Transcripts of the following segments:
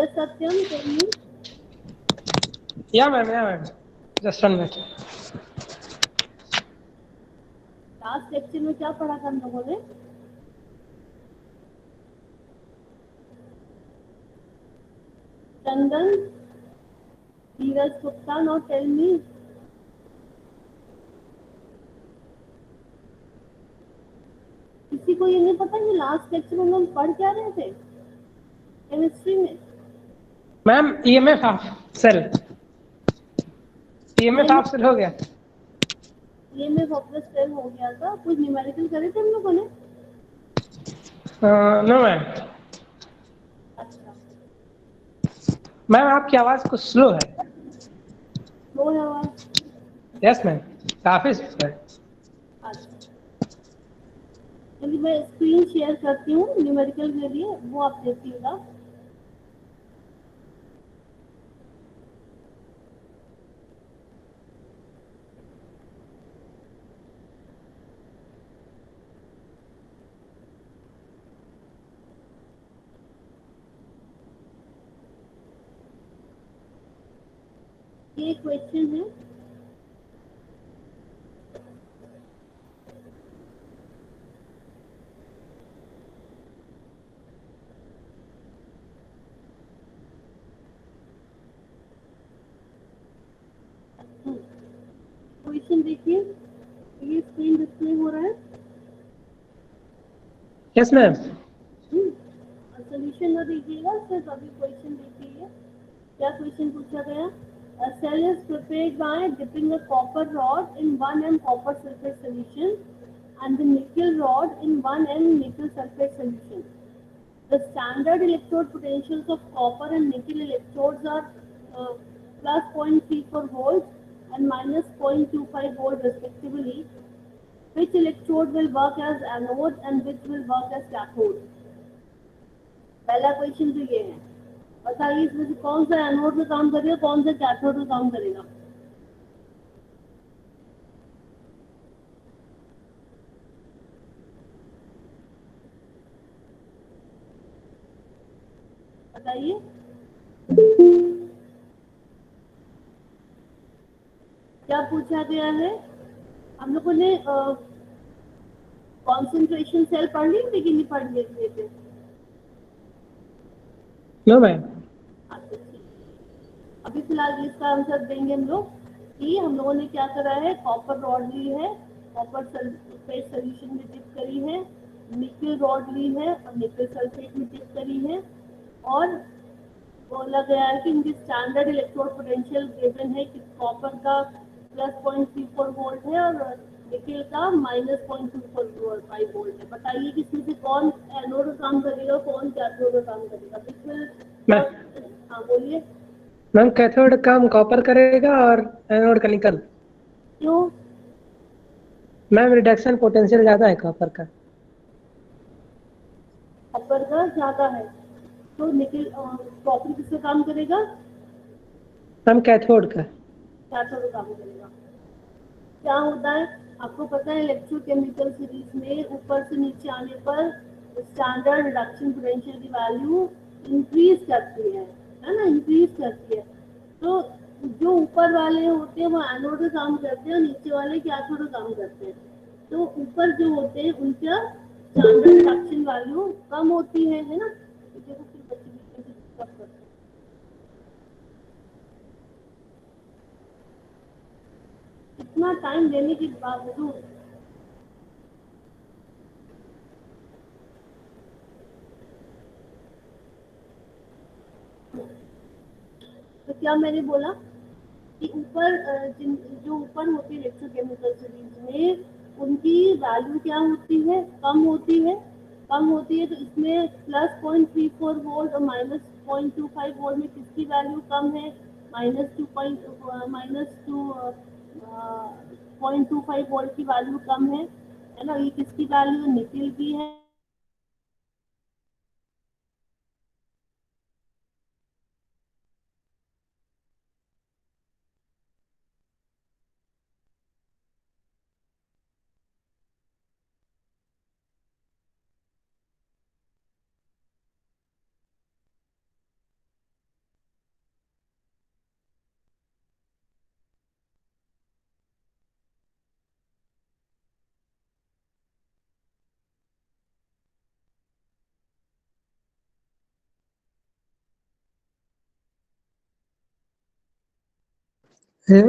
Yes, Satyam, tell me. Yeah, ma'am. Just 1 minute. Last lecture में क्या पढ़ा था हम लोगों ने? चंदन, धीरज गुप्ता, now tell me. किसी को ये नहीं पता कि लास्ट लेक्चर में हम पढ़ क्या रहे थे केमिस्ट्री में? Ma'am EMF half cell, EMF half cell हो गया। ये में वापस सेल हो गया था। कुछ न्यूमेरिकल करे थे हम लोगों ने? No ma'am. अच्छा, मैम आपकी आवाज़ कुछ स्लो है। लो है आवाज। यस मैम, काफ़ी स्लो है। अच्छा, चलिए मैं स्क्रीन शेयर करती हूँ न्यूमेरिकल के लिए, वो आप देखिएगा। ये क्वेश्चन है। क्वेश्चन देखिए, ये स्क्रीन डिस्प्ले हो रहा है। Yes ma'am. सोल्यूशन ना दीजिएगा, सिर्फ अभी क्वेश्चन देखिए। क्या क्वेश्चन पूछा गया? A cell is prepared by dipping a copper rod in 1 m copper sulfate solution and the nickel rod in 1 m nickel sulfate solution. The standard electrode potentials of copper and nickel electrodes are plus 0.34 volts and minus 0.25 volt respectively. Which electrode will work as anode and which will work as cathode? पहला question तो ये है, बताइए इसमें से कौन सा anode में काम करेगा, कौन सा कैथोड में काम करेगा? बताइए। क्या पूछा गया है? हम लोगों ने कॉन्सेंट्रेशन सेल पढ़ ली थी कि नहीं पढ़ लिए थे? No ma'am. अच्छा, ठीक। अभी फिलहाल इसका आंसर देंगे हम लोग कि हम लोगों ने क्या करा है, कॉपर रॉड ली है, कॉपर सल्फेट सोल्यूशन में डिप करी है, निकल रॉड ली है और निकल सल्फेट में डिप करी है, और बोला गया है कि इनकी स्टैंडर्ड इलेक्ट्रोड पोटेंशियल गिवन है कि कॉपर का प्लस 0.34 वोल्ट है और निकल का माइनस 0.25 वोल्ट है। बताइए कि इसमें से कौन एनोड का काम करेगा, कौन कैथोड का काम करेगा? मैं हाँ बोलिए। मैम कैथोड काम कॉपर करेगा और एनोड का निकल। क्यों? मैम रिडक्शन पोटेंशियल ज़्यादा है कॉपर का। कॉपर का ज्यादा है तो निकल कॉपर किसका काम करेगा? मैम कैथोड का। कैथोड का काम करेगा। क्या होता है आपको पता है, इलेक्ट्रोकेमिकल सीरीज में ऊपर से नीचे आने पर स्टैंडर्ड रिडक्शन पोटेंशियल की वैल्यू इंक्रीज करती है ना, इंक्रीज करती है। तो जो ऊपर वाले होते हैं वो एनोड का काम करते हैं और नीचे वाले कैथोड का काम करते हैं। तो ऊपर जो होते हैं उनका स्टैंडर्ड रिडक्शन वैल्यू कम होती है ना। देखो फिर बच्चे कैसे डिस्कस करते हैं। इतना टाइम देने के बावजूद तो क्या मैंने बोला कि ऊपर जो ऊपर होती है इलेक्ट्रोकेमिकल सीरीज में उनकी वैल्यू क्या होती है, कम होती है। कम होती है तो इसमें प्लस 0.34 वोल्ट और माइनस 0.25 वोल्ट में किसकी वैल्यू कम है? माइनस टू 0.25 वोल्ट की वैल्यू कम है ना। ये किसकी वैल्यू? निकल की है। है।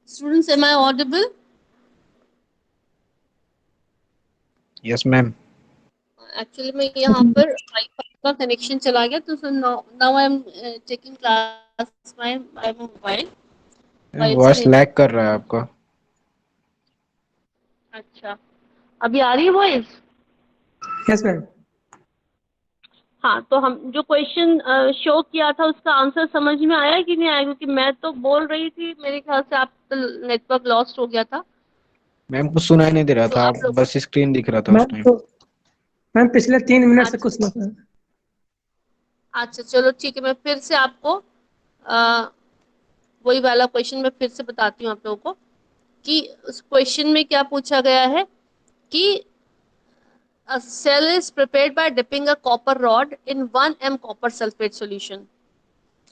Students, am I audible? Yes ma'am. Actually मैं यहाँ पर वाईफाई का कनेक्शन चला गया, तो now I am taking class my by mobile while voice staying. Lag कर रहा है आपका। अच्छा, अभी आ रही है वॉइस? Yes ma'am. हाँ, तो हम जो क्वेश्चन शो किया था उसका आंसर समझ में आया कि नहीं आया? क्योंकि मैं तो बोल रही थी, मेरे ख्याल से आप नेटवर्क लॉस्ट हो गया था। मैम कुछ सुनाई नहीं दे रहा तो था, आप लोग, बस स्क्रीन दिख रहा था उस मैम टाइम। तो मैम पिछले 3 मिनट से अच्छा कुछ नहीं। अच्छा, चलो ठीक है, मैं फिर से आपको वही वाला क्वेश्चन मैं फिर से बताती हूँ आप लोगों को कि उस क्वेश्चन में क्या पूछा गया है कि a cell is prepared by dipping a copper rod in 1 m copper sulfate solution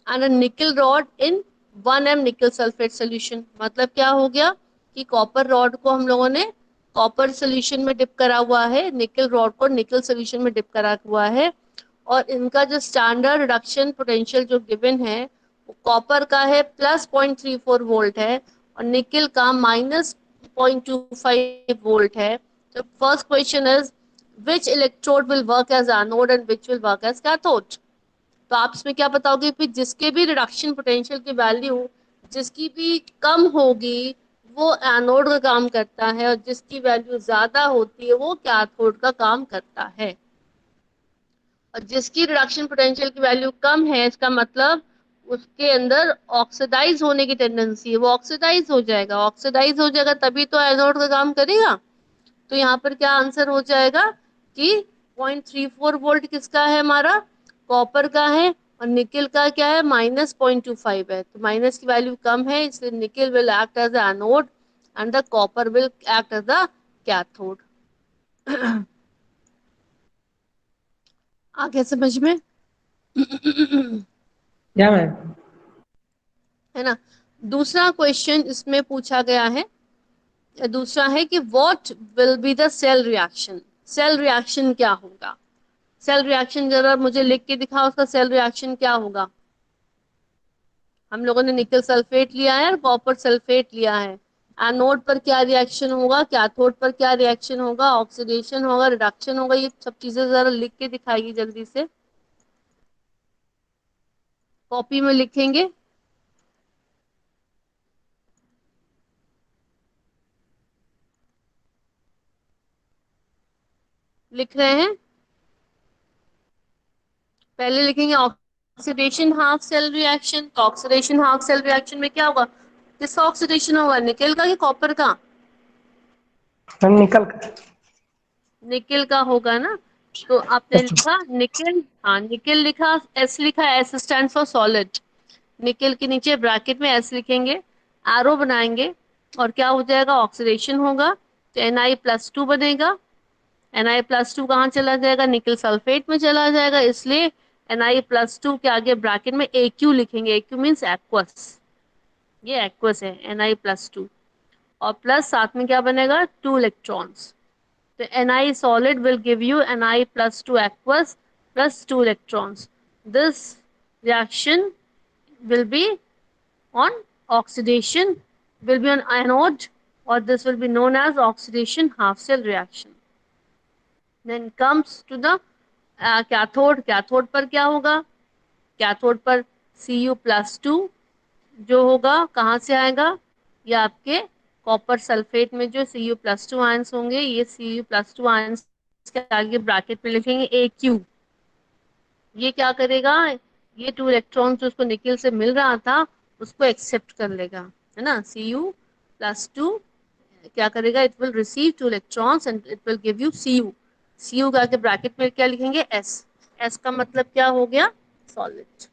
and a nickel rod in 1 m nickel sulfate solution। मतलब क्या हो गया कि कॉपर रॉड को हम लोगों ने कॉपर सोल्यूशन में डिप करा हुआ है, निकल रॉड को निकल सोल्यूशन में डिप करा हुआ है, और इनका जो स्टैंडर्ड रिडक्शन पोटेंशियल जो गिवन है वो कॉपर का है +0.34 वोल्ट है और निकल का -0.25 वोल्ट है। तो first question is which electrode will work as anode and which will work as cathode. तो आप इसमें क्या बताओगे कि जिसके भी रिडक्शन पोटेंशियल की वैल्यू जिसकी भी कम होगी वो एनोड का काम करता है, और जिसकी वैल्यू ज्यादा होती है वो कैथोड का काम करता है। और जिसकी रिडक्शन पोटेंशियल की वैल्यू कम है, इसका मतलब उसके अंदर ऑक्सीडाइज होने की टेंडेंसी है, वो ऑक्सीडाइज हो जाएगा। ऑक्सीडाइज हो जाएगा तभी तो एनोड का काम करेगा। तो यहाँ पर क्या आंसर हो जाएगा कि 0.34 वोल्ट किसका है, हमारा कॉपर का है, और निकल का क्या है, -0.25 है। तो माइनस की वैल्यू कम है, इसलिए nickel will act as anode and the copper will act as the cathode. आगे समझ में या मैम। है ना। दूसरा क्वेश्चन इसमें पूछा गया है, दूसरा है कि what will be the cell reaction. Cell reaction क्या होगा? सेल रिएक्शन जरा मुझे लिख के दिखाओ, उसका सेल रिएक्शन क्या होगा। हम लोगों ने निकल सल्फेट लिया है और कॉपर सल्फेट लिया है। एनोड पर क्या रिएक्शन होगा, कैथोड पर क्या रिएक्शन होगा, ऑक्सीडेशन होगा, रिडक्शन होगा, ये सब चीजें जरा लिख के दिखाइए जल्दी से, कॉपी में लिखेंगे। लिख रहे हैं? पहले लिखेंगे ऑक्सीडेशन हाफ सेल रिएक्शन, तो ऑक्सीडेशन हाफ सेल रिएक्शन में क्या होगा, किसका ऑक्सीडेशन होगा, निकेल का कि कॉपर का, निकल कर। निकेल का होगा ना। तो आपने लिखा निकेल, हाँ निकेल लिखा, एस लिखा, S stand for solid, nickel के नीचे ब्रैकेट में एस लिखेंगे, एरो बनाएंगे, और क्या हो जाएगा, ऑक्सीडेशन होगा, तो Na+2 बनेगा। Na+2 कहाँ चला जाएगा, निकल सल्फेट में चला जाएगा, इसलिए Na+2 के आगे ब्रैकेट में Aq लिखेंगे, Aq मीन्स एक्वस, ये एक्वस है Na+2, और प्लस साथ में क्या बनेगा, 2 इलेक्ट्रॉन्स, तो Na solid will give you Na+2 aqueous plus 2 electrons. This reaction will be on oxidation, will be on anode, or this will be known as oxidation half cell reaction. Then comes to the cathode. Cathode पर क्या होगा, cathode पर Cu+2 जो होगा कहाँ से आएगा, ये आपके कॉपर सल्फेट में जो Cu+2 आयंस होंगे, ये Cu+2 आयंस के आगे ब्रैकेट में लिखेंगे Aq, ये क्या करेगा, ये 2 इलेक्ट्रॉन जो उसको निकेल से मिल रहा था उसको एक्सेप्ट कर लेगा, है ना, Cu+2 क्या करेगा, it will receive 2 electrons and it will give you Cu का आगे ब्रैकेट में क्या लिखेंगे, S का मतलब क्या हो गया, सॉलिड,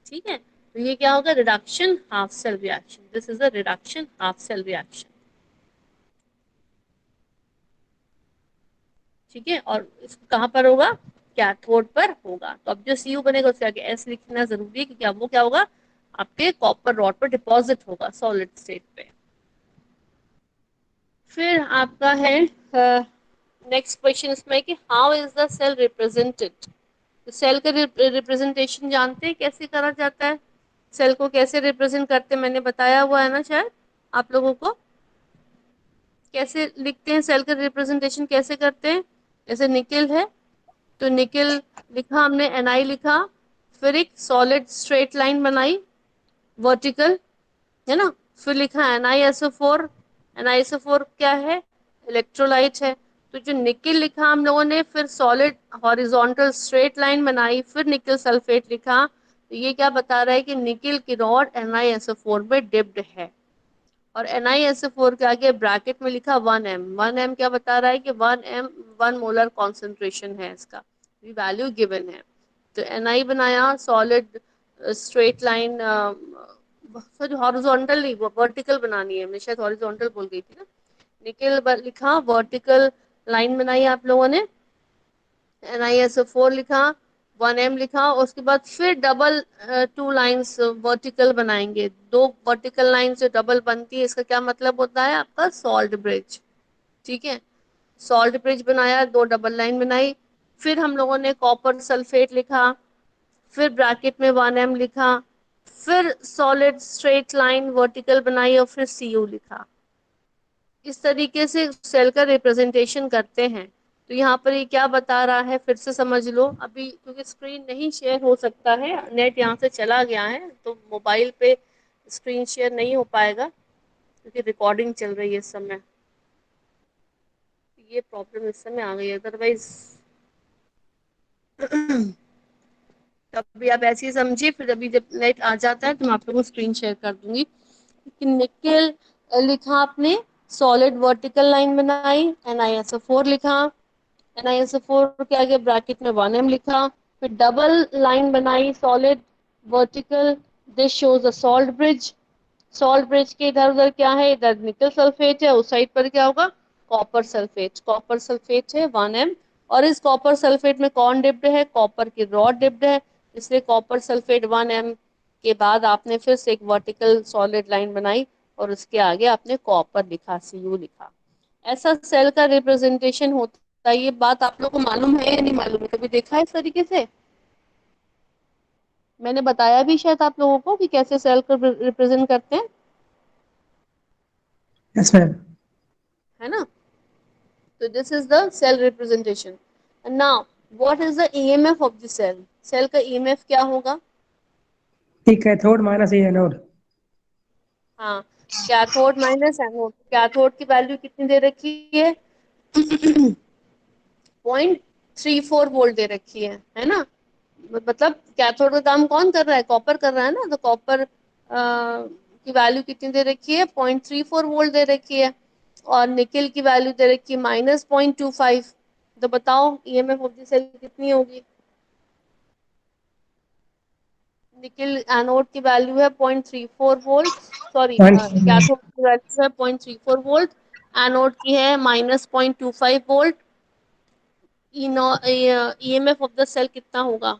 ठीक है। तो ये क्या होगा, reduction half cell reaction, this is a reduction half cell reaction, ठीक है। और इसको कहाँ पर होगा, कैथोड पर होगा। तो अब जो Cu बनेगा उसके आगे S लिखना जरूरी है, क्योंकि अब वो क्या होगा, आपके कॉपर रॉड पर डिपॉजिट होगा सॉलिड स्टेट पे। फिर आपका है नेक्स्ट क्वेश्चन इसमें कि how is the cell represented, तो सेल का रिप्रेजेंटेशन जानते हैं कैसे करा जाता है, सेल को कैसे रिप्रेजेंट करते हैं, मैंने बताया हुआ है ना शायद आप लोगों को, कैसे लिखते हैं सेल का रिप्रेजेंटेशन कैसे करते हैं। जैसे निकेल है तो निकेल लिखा हमने, Ni लिखा, फिर एक सॉलिड स्ट्रेट लाइन बनाई वर्टिकल, है ना, फिर लिखा NiSO4, NiSO4 क्या है, इलेक्ट्रोलाइट है। तो जो निकेल लिखा हम लोगों ने, फिर सॉलिड हॉरिजॉन्टल स्ट्रेट लाइन बनाई, फिर निकेल सल्फेट लिखा, तो ये क्या बता रहा है कि निकेल की रॉड NiSO4 में डिप्ड है, और NiSO4 के आगे ब्रैकेट में लिखा 1m, 1m क्या बता रहा है कि 1m 1 मोलर कॉन्सेंट्रेशन है, इसका वैल्यू गिवन है। तो Ni बनाया, solid straight line, sorry horizontal नहीं, वर्टिकल बनानी है, मैं शायद हॉरिजॉन्टल बोल गई थी ना, निकेल लिखा, वर्टिकल लाइन बनाई आप लोगों ने, NiSO4 लिखा, 1m लिखा, उसके बाद फिर डबल 2 लाइंस वर्टिकल बनाएंगे, 2 वर्टिकल लाइन जो डबल बनती है इसका क्या मतलब होता है आपका, सॉल्ट ब्रिज, ठीक है। सॉल्ट ब्रिज बनाया, 2 डबल लाइन बनाई, फिर हम लोगों ने कॉपर सल्फेट लिखा, फिर ब्रैकेट में 1m लिखा, फिर सॉलिड स्ट्रेट लाइन वर्टिकल बनाई, और फिर Cu लिखा। इस तरीके से सेल का रिप्रेजेंटेशन करते हैं। तो यहाँ पर ये क्या बता रहा है, फिर से समझ लो, अभी क्योंकि स्क्रीन नहीं शेयर हो सकता है, नेट यहाँ से चला गया है, तो मोबाइल पे स्क्रीन शेयर नहीं हो पाएगा क्योंकि रिकॉर्डिंग चल रही है इस समय, ये प्रॉब्लम इस समय आ गई है, अदरवाइज अभी आप ऐसे ही समझिए, फिर अभी जब नेट आ जाता है तो मैं आप लोगों को स्क्रीन शेयर कर दूंगी। कि निकेल लिखा आपने, सॉलिड वर्टिकल लाइन बनाई, NiSO4 लिखा, NiSO4 के आगे ब्रैकेट में 1m लिखा, फिर डबल लाइन बनाई solid vertical, this shows a salt bridge, salt bridge के इधर उधर क्या है, इधर निकल सल्फेट है, उस साइड पर क्या होगा, कॉपर सल्फेट, कॉपर सल्फेट है 1m, और इस कॉपर सल्फेट में कौन डिप्ड है, कॉपर की रॉड डिप्ड है, इसलिए कॉपर सल्फेट 1m के बाद आपने फिर से एक वर्टिकल सॉलिड लाइन बनाई, और उसके आगे आपने कॉपर लिखा, Cu लिखा। ऐसा सेल का रिप्रेजेंटेशन होता है, ये बात आप लोगों को मालूम है या नहीं मालूम है, कभी देखा है इस तरीके से, मैंने बताया भी शायद आप लोगों को कि कैसे सेल को रिप्रेजेंट करते हैं, यस मैम। है ना। So this is the cell representation. And now, what is the EMF of the cell? Cell का EMF क्या होगा? ई कैथोड माइनस ई एनोड। हाँ, कैथोड माइनस एनोड। कैथोड की वैल्यू कितनी दे रखी है? 0.34 वोल्ट दे रखी है ना। मतलब कैथोड का काम कौन कर रहा है, कॉपर कर रहा है ना, तो कॉपर की वैल्यू कितनी दे रखी है, 0.34 वोल्ट दे रखी है, और निकल की वैल्यू दे रखी है -0.25। तो बताओ ईएमएफ ऑफ द सेल कितनी होगी। निकल एनोड की वैल्यू है 0.34 वोल्ट, सॉरी कैथोड की वैल्यू है 0.34 वोल्ट, एनोड की है -0.25 volt. EMF of the cell कितना होगा।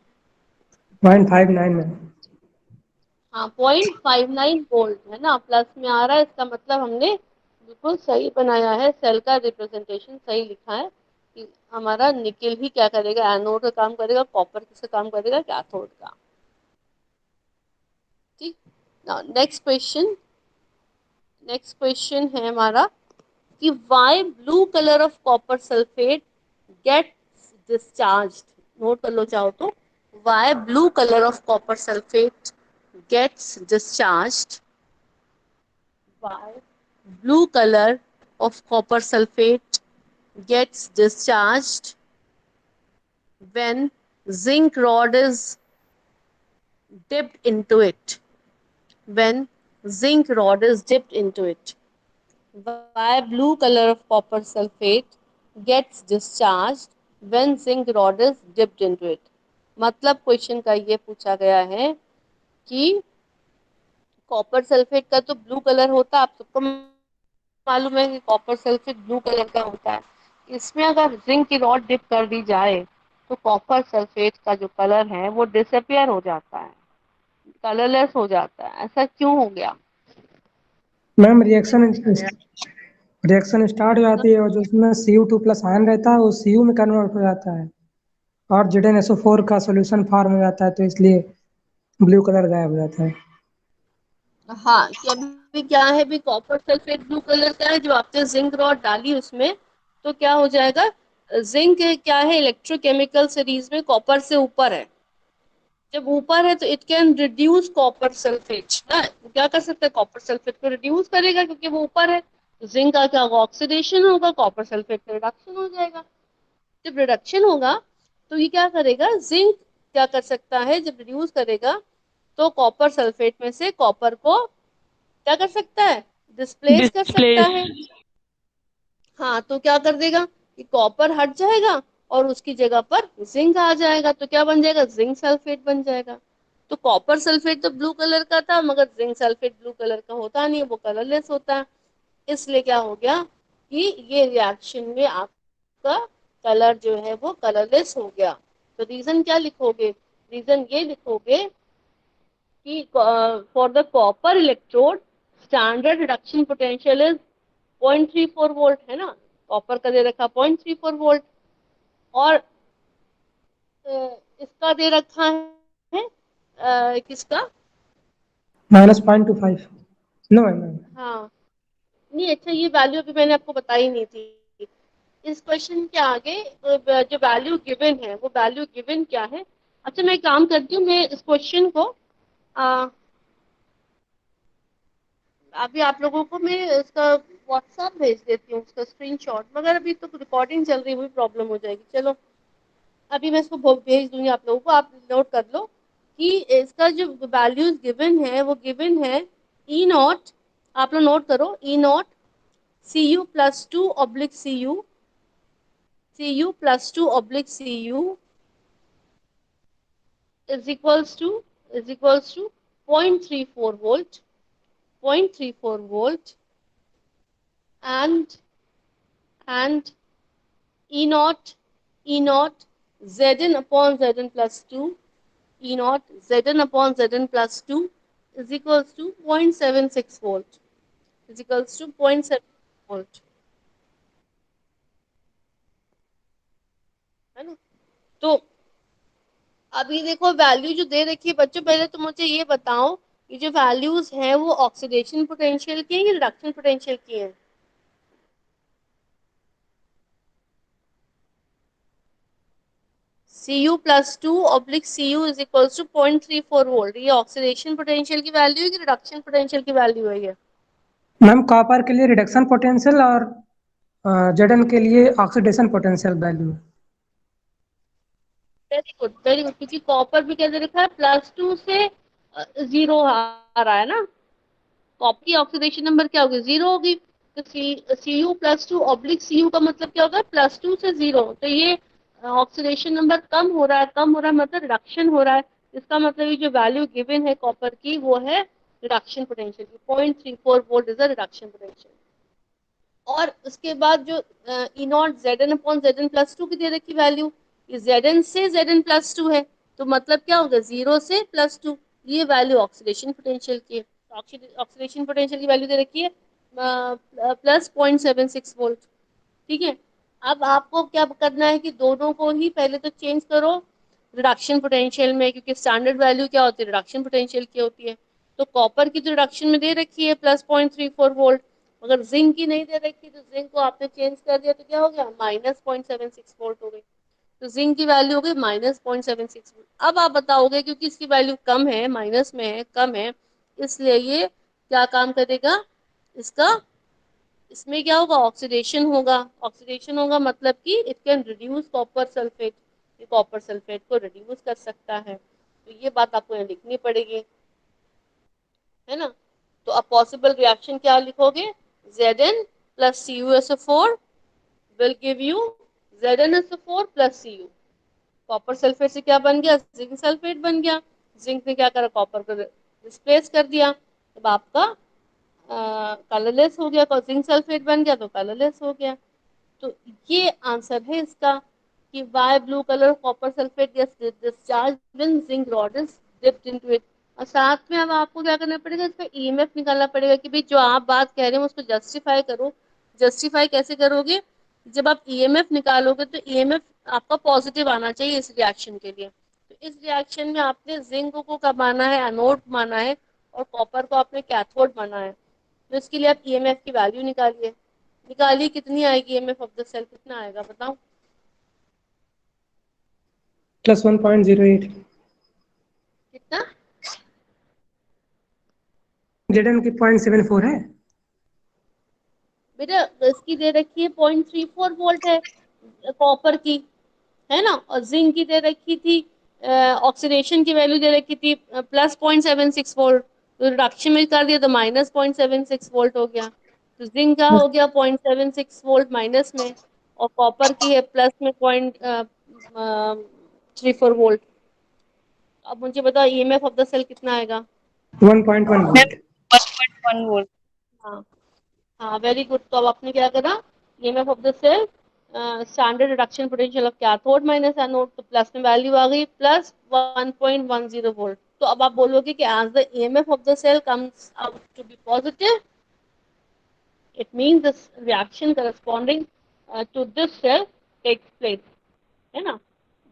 0.59 में। हाँ 0.59 वोल्ट है ना, प्लस में आ रहा है, इसका मतलब हमने बिल्कुल सही बनाया है, सेल का रिप्रेजेंटेशन सही लिखा है कि हमारा निकल ही क्या करेगा, एनोड का काम करेगा, कॉपर किसका काम करेगा, कैथोड का। ठीक, नेक्स्ट क्वेश्चन है हमारा कि why blue colour of copper sulphate gets discharged. Note कर लो चाहो तो, why blue colour of copper sulphate gets discharged, why blue color of copper sulfate gets discharged when zinc rod is dipped into it, when zinc rod is dipped into it, why blue color of copper sulfate gets discharged when zinc rod is dipped into it। मतलब question का ये पूछा गया है कि copper sulphate का तो blue colour होता है, आप सबको मालूम है कि कॉपर सल्फेट ब्लू कलर का होता है। इसमें अगर जिंक की रॉड डिप कर दी जाए तो कॉपर सल्फेट का जो कलर है वो डिसअपियर हो जाता है, कलरलेस हो जाता है। ऐसा क्यों हो गया। मैम रिएक्शन स्टार्ट हो जाती है और जो उसमें Cu2+ आयन रहता है वो Cu में कन्वर्ट हो जाता है और ZnSO4 का सॉल्यूशन फॉर्म हो जाता है, तो इसलिए ब्लू कलर गायब हो जाता है। हाँ कि अभी क्या है, भी कॉपर सल्फेट ब्लू कलर का है, जो आपने जिंक रॉड डाली उसमें तो क्या हो जाएगा, जिंक क्या है, इलेक्ट्रोकेमिकल सीरीज में कॉपर से ऊपर है, जब ऊपर है तो it can reduce copper sulphate ना, क्या कर सकता है, कॉपर सल्फेट को रिड्यूस करेगा क्योंकि वो ऊपर है। जिंक का क्या होगा, ऑक्सीडेशन होगा, कॉपर सल्फेट का रिडक्शन हो जाएगा। जब रिडक्शन होगा तो ये क्या करेगा, जिंक क्या कर सकता है, जब रिड्यूस करेगा तो कॉपर सल्फेट में से कॉपर को क्या कर सकता है, डिस्प्लेस कर सकता है। हाँ तो क्या कर देगा कि कॉपर हट जाएगा और उसकी जगह पर जिंक आ जाएगा, तो क्या बन जाएगा, जिंक सल्फेट बन जाएगा। तो कॉपर सल्फेट तो ब्लू कलर का था, मगर जिंक सल्फेट ब्लू कलर का होता नहीं, वो कलरलेस होता है। इसलिए क्या हो गया कि ये रिएक्शन में आपका कलर जो है वो कलरलेस हो गया। तो रीजन क्या लिखोगे, रीजन ये लिखोगे कि for the copper electrode standard reduction potential is 0.34 volt है ना, कॉपर का दे रखा 0.34 वोल्ट, और इसका दे रखा है किसका, -0.25। No ma'am. हाँ नहीं अच्छा, ये वैल्यू अभी मैंने आपको बताई नहीं थी। इस क्वेश्चन के आगे जो वैल्यू गिवन है वो वैल्यू गिवन क्या है। अच्छा मैं एक काम करती हूँ, मैं इस क्वेश्चन को अभी आप लोगों को मैं इसका व्हाट्सएप भेज देती हूँ, उसका स्क्रीनशॉट, मगर अभी तो रिकॉर्डिंग चल रही हुई प्रॉब्लम हो जाएगी। चलो अभी मैं इसको भेज दूंगी आप लोगों को, आप नोट कर लो कि इसका जो वैल्यूज गिवन है वो गिवन है ई नॉट, आप लोग नोट करो, ई not Cu+2 Cu+2 is equals to 0.34 volt, 0.34 volt, and E naught Zn upon Zn plus 2, E naught Zn upon Zn plus 2 is equals to 0.76 volt, is equals to 0.7 volt, है ना। तो अभी देखो value जो दे रखी है बच्चों, पहले तो मुझे ये बताओ ये जो वैल्यूज हैं वो ऑक्सीडेशन पोटेंशियल की है या रिडक्शन पोटेंशियल की है। Cu+2/Cu is equals to 0.34 volt, ये ऑक्सीडेशन पोटेंशियल की वैल्यू है कि रिडक्शन पोटेंशियल की वैल्यू है ये। मैम कॉपर के लिए रिडक्शन पोटेंशियल और Zn के लिए oxidation potential value. Very good very good, क्योंकि कॉपर भी कैसे लिखा है, +2 से 0 आ रहा है ना, कॉपर की ऑक्सीडेशन नंबर क्या होगी, 0 होगी। तो Cu+2/Cu का मतलब क्या होगा, +2 से 0। तो ये ऑक्सीडेशन नंबर कम हो रहा है, कम हो रहा है मतलब रिडक्शन हो रहा है। इसका मतलब ये जो वैल्यू गिवन है कॉपर की वो है रिडक्शन पोटेंशियल की, 0.34 volt is the reduction potential. और उसके बाद जो ई नॉट Zn/Zn+2 की दे रखी वैल्यू, ये Zn से Zn+2 है, तो मतलब क्या होगा, 0 से +2, ये वैल्यू ऑक्सीडेशन पोटेंशियल की है। ऑक्सीडेशन पोटेंशियल की वैल्यू दे रखी है +0.76 वोल्ट। ठीक है, अब आपको क्या करना है कि दोनों को ही पहले तो चेंज करो रिडक्शन पोटेंशियल में, क्योंकि स्टैंडर्ड वैल्यू क्या होती है, रिडक्शन पोटेंशियल की होती है। तो कॉपर की जो रिडक्शन में दे रखी है +0.34 वोल्ट, अगर जिंक की नहीं दे रखी तो जिंक को आपने चेंज कर दिया तो क्या हो गया, -0.76 वोल्ट हो गई। तो जिंक की वैल्यू हो गई -0.76 वोल्ट। अब आप बताओगे क्योंकि इसकी वैल्यू कम है, माइनस में है, कम है, इसलिए ये क्या काम करेगा, इसका इसमें क्या होगा, ऑक्सीडेशन होगा। ऑक्सीडेशन होगा मतलब कि it can reduce copper sulphate, ये कॉपर सल्फेट को रिड्यूस कर सकता है। तो ये बात आपको यहाँ लिखनी पड़ेगी, है ना। तो अब पॉसिबल रिएक्शन क्या लिखोगे, Zn+CuSO4 will give you ZnSO4+Cu। Copper sulphate से क्या बन गया, जिंक सल्फेट बन गया। जिंक ने क्या करा, कॉपर को रिप्लेस कर दिया, तब आपका कलरलेस हो गया। जिंक सल्फेट बन गया तो कलरलेस हो गया। तो ये आंसर है इसका कि why blue colour copper sulphate gets discharge when zinc rod is dipped into it. और साथ में अब आपको क्या करना पड़ेगा, इसका ईएमएफ निकालना पड़ेगा कि भाई जो आप बात कह रहे हैं उसको जस्टिफाई करो। जस्टिफाई कैसे करोगे, जब आप ईएमएफ निकालोगे तो ईएमएफ आपका पॉजिटिव आना चाहिए इस रिएक्शन के लिए। तो इस रिएक्शन में आपने जिंक को कब माना है, एनोड माना है, और कॉपर को आपने कैथोड माना है। तो इसके लिए आप ईएमएफ की वैल्यू निकालिए। निकालिए, कितनी आएगी ईएमएफ ऑफ द सेल, कितना आएगा बताओ। +1.08। कितना, Zn की 0.74 है। बेटा इसकी दे रखी है 0.34 वोल्ट है कॉपर की, है ना, और जिंक की दे रखी थी, ऑक्सीडेशन की वैल्यू दे रखी थी +0.76 वोल्ट। तो रिडक्शन में कर दिया तो -0.76 वोल्ट हो गया। तो जिंक का हो गया 0.76 वोल्ट माइनस में, और कॉपर की है प्लस में 0.34 वोल्ट। अब मुझे बताओ ईएमएफ ऑफ द सेल कितना आएगा। 1.1 वोल्ट। 1.1 वोल्ट। हाँ हाँ, वेरी गुड। तो अब आपने क्या करा, EMF of the cell, standard reduction potential of cathode minus anode, तो प्लस में वैल्यू आ गई +1.10 वोल्ट। तो अब आप बोलोगे कि as the EMF of the cell comes out to be positive, it means this reaction corresponding to this cell takes place, है ना।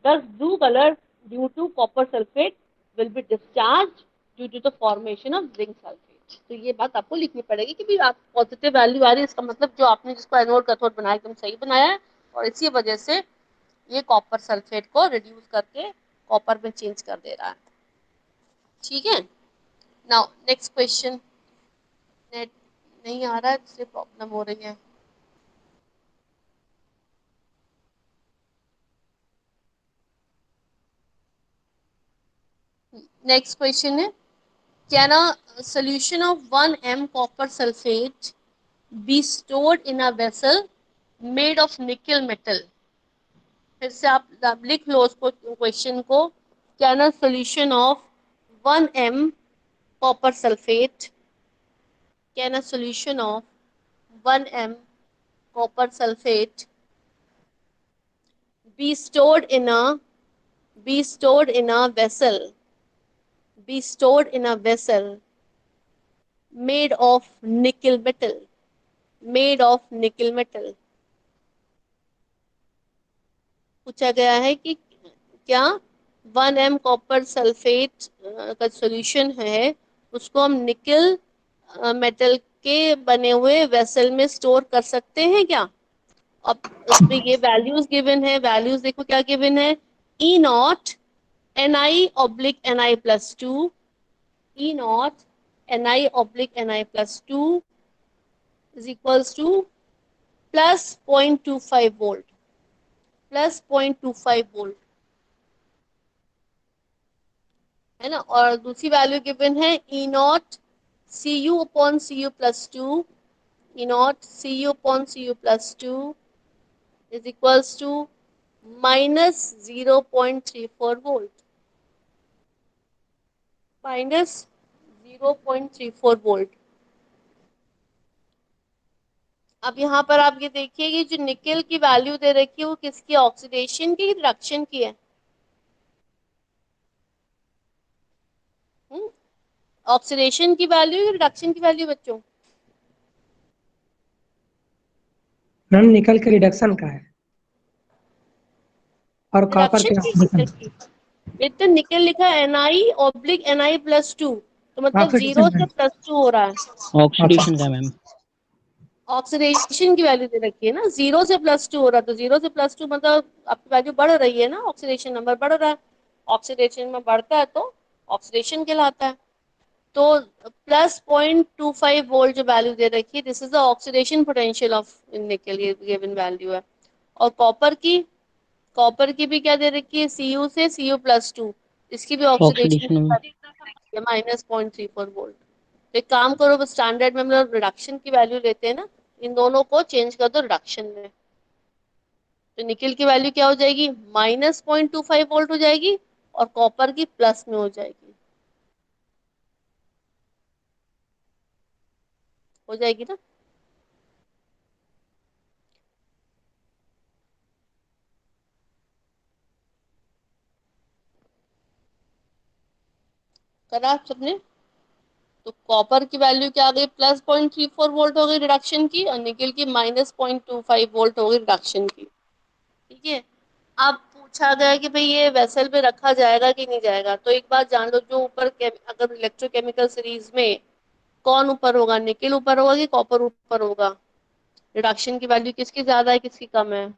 Thus blue color due to copper sulfate will be discharged due to the formation of zinc sulfate। तो ये बात आपको लिखनी पड़ेगी कि भी आप पॉजिटिव वैल्यू आ रही है, इसका मतलब जो आपने जिसको एनोड कैथोड बनाया एकदम सही बनाया है, और इसी वजह से ये कॉपर सल्फेट को रिड्यूस करके कॉपर में चेंज कर दे रहा है। ठीक है, नाउ नेक्स्ट क्वेश्चन। नेट नहीं आ रहा है इसलिए प्रॉब्लम हो रही है। नेक्स्ट क्वेश्चन है, can a solution of 1 m copper sulfate be stored in a vessel made of nickel metal। फिर से आप लिख लो उसको, क्वेश्चन को, can a solution of 1 m copper sulfate, can a solution of 1 m copper sulfate be stored in a be stored in a vessel be stored in a vessel made of nickel metal, made of nickel metal। पूछा गया है कि क्या 1 m copper sulphate का solution है, उसको हम nickel metal के बने हुए वेसल में स्टोर कर सकते हैं क्या। अब उसमें ये वैल्यूज गिवन है, वैल्यूज देखो क्या गिवन है, E0 Ni/Ni+2, E0 Ni/Ni+2 is equals to +0.25 volt, +0.25 volt. है ना। और दूसरी वैल्यू गिवन है E naught C U upon C U plus two, E naught C U upon C U plus two is equals to minus 0.34 volt, minus 0.34 volt. अब यहाँ पर आप ये देखिए कि जो निकेल की वैल्यू दे रखी है वो किसकी, ऑक्सीडेशन की, रिडक्शन की है? ऑक्सीडेशन की वैल्यू या रिडक्शन की वैल्यू बच्चों? मैम निकल के रिडक्शन का है और कॉपर रिडक्शन के की, ऑक्सीडेशन। निकल की। इतना निकल लिखा है Na/Na+2, तो मतलब ऑक्सीडेशन 0 का से +2 हो रहा है। ऑक्सीडेशन का मैम। ऑक्सीडेशन की वैल्यू दे रखी है ना, 0 से +2 हो रहा है, तो 0 से +2 मतलब आपकी वैल्यू बढ़ रही है ना, ऑक्सीडेशन नंबर बढ़ रहा है। ऑक्सीडेशन में बढ़ता है तो ऑक्सीडेशन कहलाता है। तो +0.25 वोल्ट जो वैल्यू दे रखी है, this is the oxidation potential of निकल, ये गिवन वैल्यू है। और कॉपर की भी क्या दे रखी है, Cu से Cu+2, इसकी भी ऑक्सीडेशन ऑक्सीडेशन में -0.34 वोल्ट। तो एक काम करो, बस स्टैंडर्ड में हम लोग रिडक्शन की वैल्यू लेते हैं ना, इन दोनों को चेंज कर दो रिडक्शन में, तो निकल की वैल्यू क्या हो जाएगी, -0.25 वोल्ट हो जाएगी, और कॉपर की प्लस में हो जाएगी, हो जाएगी ना। करा आप सबने? तो कॉपर की वैल्यू क्या आ गई, +0.34 वोल्ट हो गई रिडक्शन की, और निकल की -0.25 वोल्ट हो गई रिडक्शन की। ठीक है। अब पूछा गया कि भाई ये वेसल में रखा जाएगा कि नहीं जाएगा, तो एक बात जान लो, जो ऊपर अगर इलेक्ट्रोकेमिकल सीरीज में कौन ऊपर होगा, निकल ऊपर होगा कि कॉपर ऊपर होगा? रिडक्शन की वैल्यू किसकी ज्यादा है, किसकी कम है?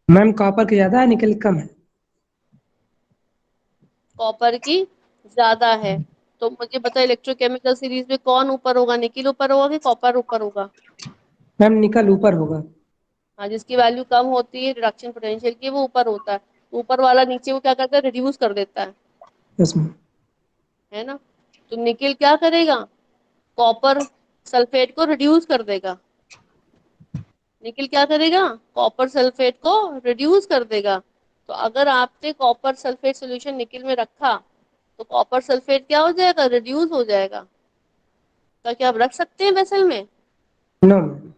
मैम कॉपर की ज्यादा है, निकल कम है। कॉपर की ज्यादा है। तो मुझे बताओ इलेक्ट्रोकेमिकल सीरीज में कौन ऊपर होगा, निकल ऊपर होगा कि कॉपर ऊपर होगा? मैम निकल ऊपर होगा। हाँ, जिसकी वैल्यू कम होती है रिडक्शन पोटेंशियल की, वो ऊपर होता है। ऊपर वाला नीचे को क्या करता है, रिड्यूस कर देता यस मैम। है ना। तो निकल क्या करेगा, कॉपर सल्फेट को रिड्यूस कर देगा। निकल क्या करेगा, कॉपर सल्फेट को रिड्यूस कर देगा। तो अगर आपने कॉपर सल्फेट सॉल्यूशन निकल में रखा, तो कॉपर सल्फेट क्या हो जाएगा, रिड्यूस हो जाएगा। तो क्या आप रख सकते हैं वेसल में? No ma'am.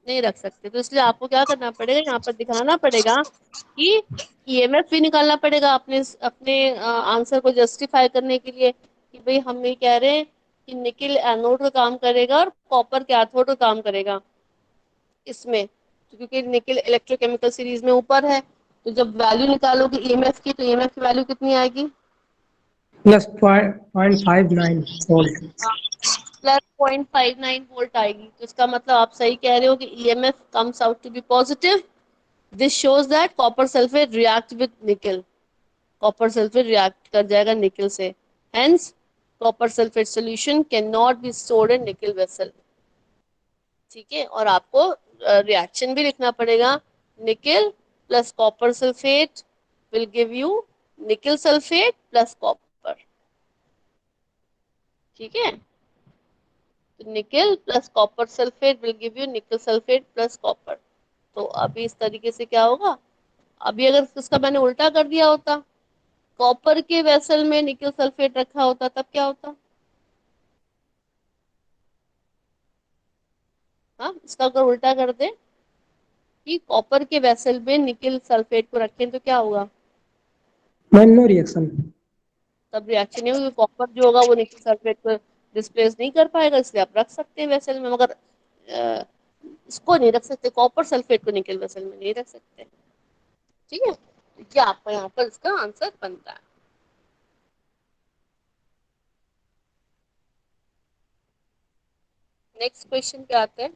नहीं रख सकते। तो इसलिए आपको क्या करना पड़ेगा, यहाँ पर दिखाना पड़ेगा कि ईएमएफ भी निकालना पड़ेगा अपने अपने आंसर को जस्टिफाई करने के लिए, कि भाई हम ये कह रहे हैं कि निकल एनोड का काम करेगा और कॉपर कैथोड का काम करेगा इसमें। तो क्योंकि निकल इलेक्ट्रोकेमिकल सीरीज में ऊपर है, तो जब वैल्यू निकालोगे ईएमएफ की, तो ईएमएफ की वैल्यू कितनी आएगी, +0.59 वोल्ट। +0.59 वोल्ट आएगी। तो इसका मतलब आप सही कह रहे हो कि EMF comes out to be positive. This shows that copper sulphate react with nickel, copper sulphate react कर जाएगा निकल से, hence copper sulphate solution can not be stored in nickel vessel. ठीक है। और आपको रिएक्शन भी लिखना पड़ेगा, nickel plus copper sulphate will give you निकल सल्फेट प्लस कॉपर। ठीक है। तो nickel plus copper sulphate will give you निकल सल्फेट प्लस कॉपर। तो अभी इस तरीके से क्या होगा, अभी अगर इसका मैंने उल्टा कर दिया होता, कॉपर के वेसल में निकल सल्फेट रखा होता, तब क्या होता? हाँ, इसका अगर उल्टा कर दे कि कॉपर के वेसल में निकल सल्फेट को रखें, तो क्या होगा? Ma'am no reaction. तब रिएक्शन नहीं होगी, कॉपर जो होगा वो निकल सल्फेट को डिस्प्लेस नहीं कर पाएगा, इसलिए आप रख सकते हैं वेसल में, मगर इसको नहीं रख सकते, कॉपर सल्फेट को निकल वेसल में नहीं रख सकते। ठीक है। तो क्या आपका यहाँ पर इसका आंसर बनता है। नेक्स्ट क्वेश्चन पे आते हैं।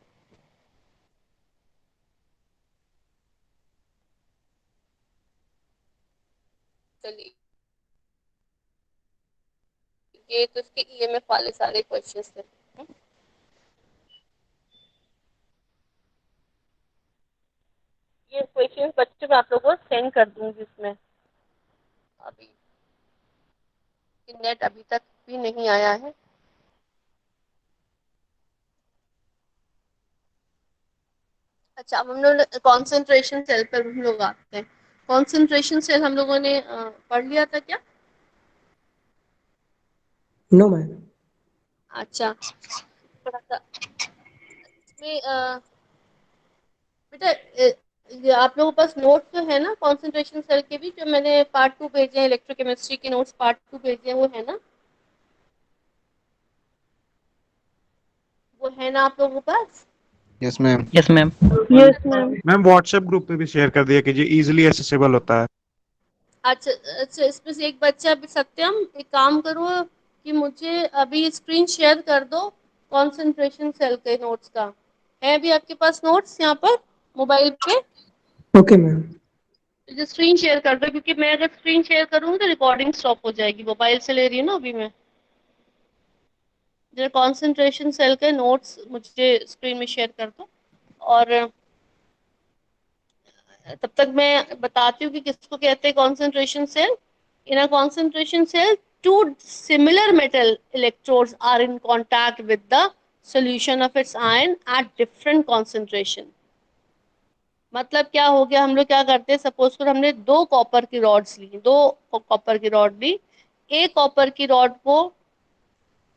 चलिए, ये तो इसके ईएमएफ वाले सारे क्वेश्चंस थे। ये क्वेश्चन बच्चों में आप लोगों को सेंड कर दूंगी इसमें अभी। कि नेट अभी तक भी नहीं आया है। अच्छा, अब हम लोग कॉन्सेंट्रेशन सेल पर हम लोग आते हैं। कॉन्सेंट्रेशन सेल हम लोगों ने पढ़ लिया था क्या? No ma'am. अच्छा, थोड़ा सा इसमें बेटा ये आप लोगों के पास नोट तो है ना कॉन्सेंट्रेशन सेल के भी, जो मैंने पार्ट 2 भेजे हैं, इलेक्ट्रोकेमिस्ट्री के नोट्स पार्ट 2 भेजे हैं, वो है ना? वो है ना आप लोगों के पास? Yes ma'am. Yes ma'am. Yes ma'am. Ma'am WhatsApp group पे भी शेयर कर दिया कीजिए, इजीली एक्सेसिबल होता है। अच्छा अच्छा, इसमें से एक बच्चा अभी सत्यम एक काम करो कि मुझे अभी स्क्रीन शेयर कर दो कॉन्सेंट्रेशन सेल के नोट्स का। है अभी आपके पास नोट्स यहाँ पर मोबाइल पे? Okay ma'am. मुझे स्क्रीन शेयर कर दो, क्योंकि मैं अगर स्क्रीन शेयर करूँगी तो रिकॉर्डिंग स्टॉप हो जाएगी। मोबाइल से ले रही हूँ ना अभी मैं। जरा कॉन्सेंट्रेशन सेल के नोट्स मुझे स्क्रीन में शेयर कर दो, और तब तक मैं बताती हूँ कि किसको कहते हैं concentration cell. In a concentration cell, two similar metal electrodes are in contact with the solution of its ion at different concentration। मतलब क्या हो गया, हम लोग क्या करते हैं, सपोज कर हमने दो कॉपर की रॉड्स ली, दो कॉपर की रॉड ली, एक कॉपर की रॉड को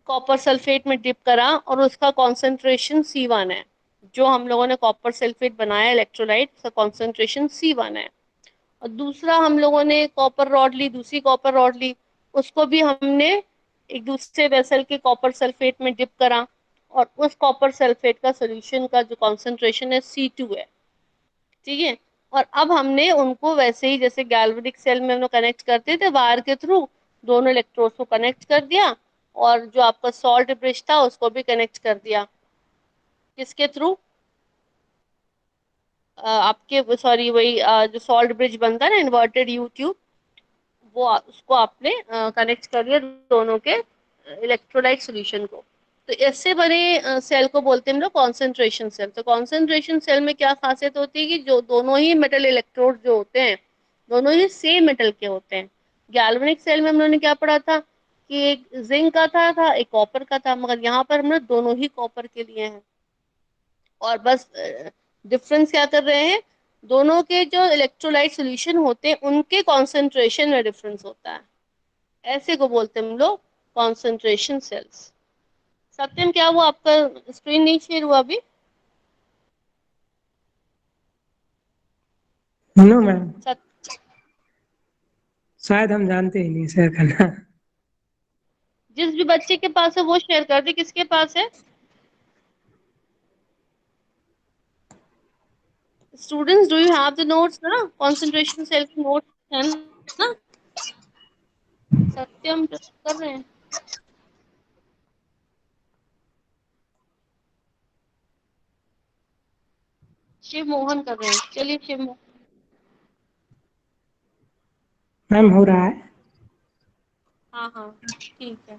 कॉपर सल्फेट में डिप करा और उसका कॉन्सेंट्रेशन C1 है। जो हम लोगों ने कॉपर सल्फेट बनाया इलेक्ट्रोलाइट, उसका कॉन्सेंट्रेशन C1 है। और दूसरा हम लोगों ने कॉपर रॉड ली, दूसरी कॉपर रॉड ली, उसको भी हमने एक दूसरे वेसल के कॉपर सल्फेट में डिप करा, और उस कॉपर सल्फेट का सोल्यूशन का जो कॉन्सेंट्रेशन है C2 है। ठीक है। और अब हमने उनको वैसे ही जैसे गैल्वेनिक सेल में हम लोग कनेक्ट करते थे वायर के थ्रू, दोनों इलेक्ट्रोड्स को कनेक्ट कर दिया, और जो आपका सॉल्ट ब्रिज था उसको भी कनेक्ट कर दिया। किसके थ्रू? आपके सॉरी वही जो सॉल्ट ब्रिज बनता है ना, इन्वर्टेड यू ट्यूब, वो उसको आपने कनेक्ट कर दिया दोनों के इलेक्ट्रोलाइट सॉल्यूशन को। तो ऐसे बने सेल को बोलते हैं हम लोग कॉन्सेंट्रेशन सेल। तो कॉन्सेंट्रेशन सेल में क्या खासियत होती है कि जो दोनों ही मेटल इलेक्ट्रोड जो होते हैं, दोनों ही सेम मेटल के होते हैं। गैल्वेनिक सेल में हम लोगों ने क्या पढ़ा था कि एक जिंक का था एक कॉपर का था, मगर यहाँ पर हमने दोनों ही कॉपर के लिए हैं। और बस डिफरेंस क्या कर रहे हैं, दोनों के जो इलेक्ट्रोलाइट सॉल्यूशन होते हैं उनके कॉन्सेंट्रेशन में डिफरेंस होता है। ऐसे को बोलते हैं हम लोग कॉन्सेंट्रेशन सेल्स। सत्यम, क्या वो आपका स्क्रीन नहीं शेयर हुआ अभी? No ma'am. सत्य, शायद हम जानते ही नहीं शेयर करना। जिस भी बच्चे के पास है वो शेयर कर दे। किसके पास है? Students, do you have the notes ना, कॉन्सेंट्रेशन सेल के नोट्स है ना? सत्यम जो कर रहे हैं, शिव मोहन कर रहे हैं। चलिए शिव मोहन। मैम हो रहा है। हाँ हाँ, ठीक है।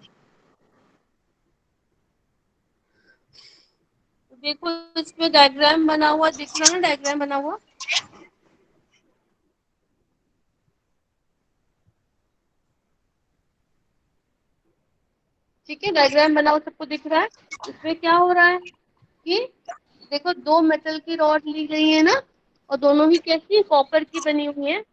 तो देखो इसमें डायग्राम बना हुआ दिख रहा है ना, डायग्राम बना हुआ। ठीक है, डायग्राम बना हुआ सबको दिख रहा है। इसमें क्या हो रहा है कि देखो दो मेटल की रॉड ली गई है ना, और दोनों ही कैसी कॉपर की बनी हुई है,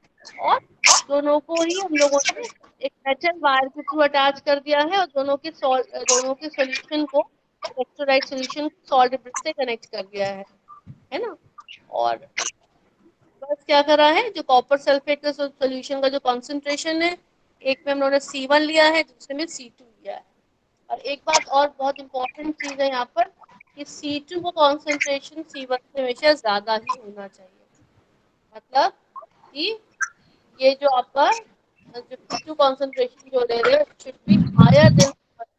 और दोनों को ही हम लोगों ने एक मेटल वायर के थ्रू अटैच कर दिया है, और दोनों के सॉल्यूशन को, इलेक्ट्रोलाइट सॉल्यूशन सॉल्ट ब्रिज से कनेक्ट कर दिया है ना। और बस क्या करा है, जो कॉपर सल्फेट का सॉल्यूशन का जो कॉन्सेंट्रेशन है, एक में हम लोगों ने C1 लिया है, दूसरे में C2 लिया है। और एक बात और बहुत इंपॉर्टेंट चीज है यहाँ पर कि C2 का कॉन्सेंट्रेशन C1 से हमेशा ज्यादा ही होना चाहिए। मतलब कि ये जो आपका जो C2 कॉन्सेंट्रेशन जो ले रहे हो शुड बी हायर देन।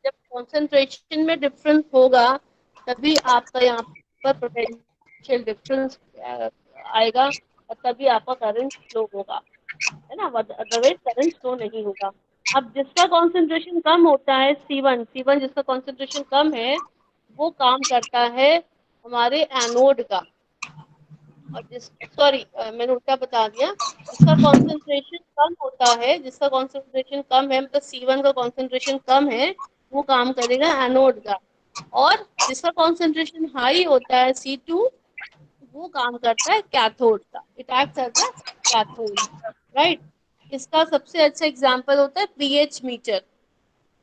जब कॉन्सेंट्रेशन में डिफरेंस होगा तभी आपका यहाँ पर पोटेंशियल डिफरेंस आएगा, और तभी आपका करंट फ्लो होगा, है ना, अदरवाइज करंट फ्लो नहीं होगा। अब जिसका कॉन्सेंट्रेशन कम होता है C1 जिसका कॉन्सेंट्रेशन कम है, वो काम करता है हमारे एनोड का। और सॉरी मैंने उल्टा बता दिया, जिसका कॉन्सेंट्रेशन कम होता है, जिसका कॉन्सेंट्रेशन कम है, मतलब C1 का कॉन्सेंट्रेशन कम है, वो काम करेगा एनोड का। और जिसका कॉन्सेंट्रेशन हाई होता है C2, वो काम करता है कैथोड का। It acts as a cathode, right. इसका सबसे अच्छा एग्जांपल होता है पीएच मीटर।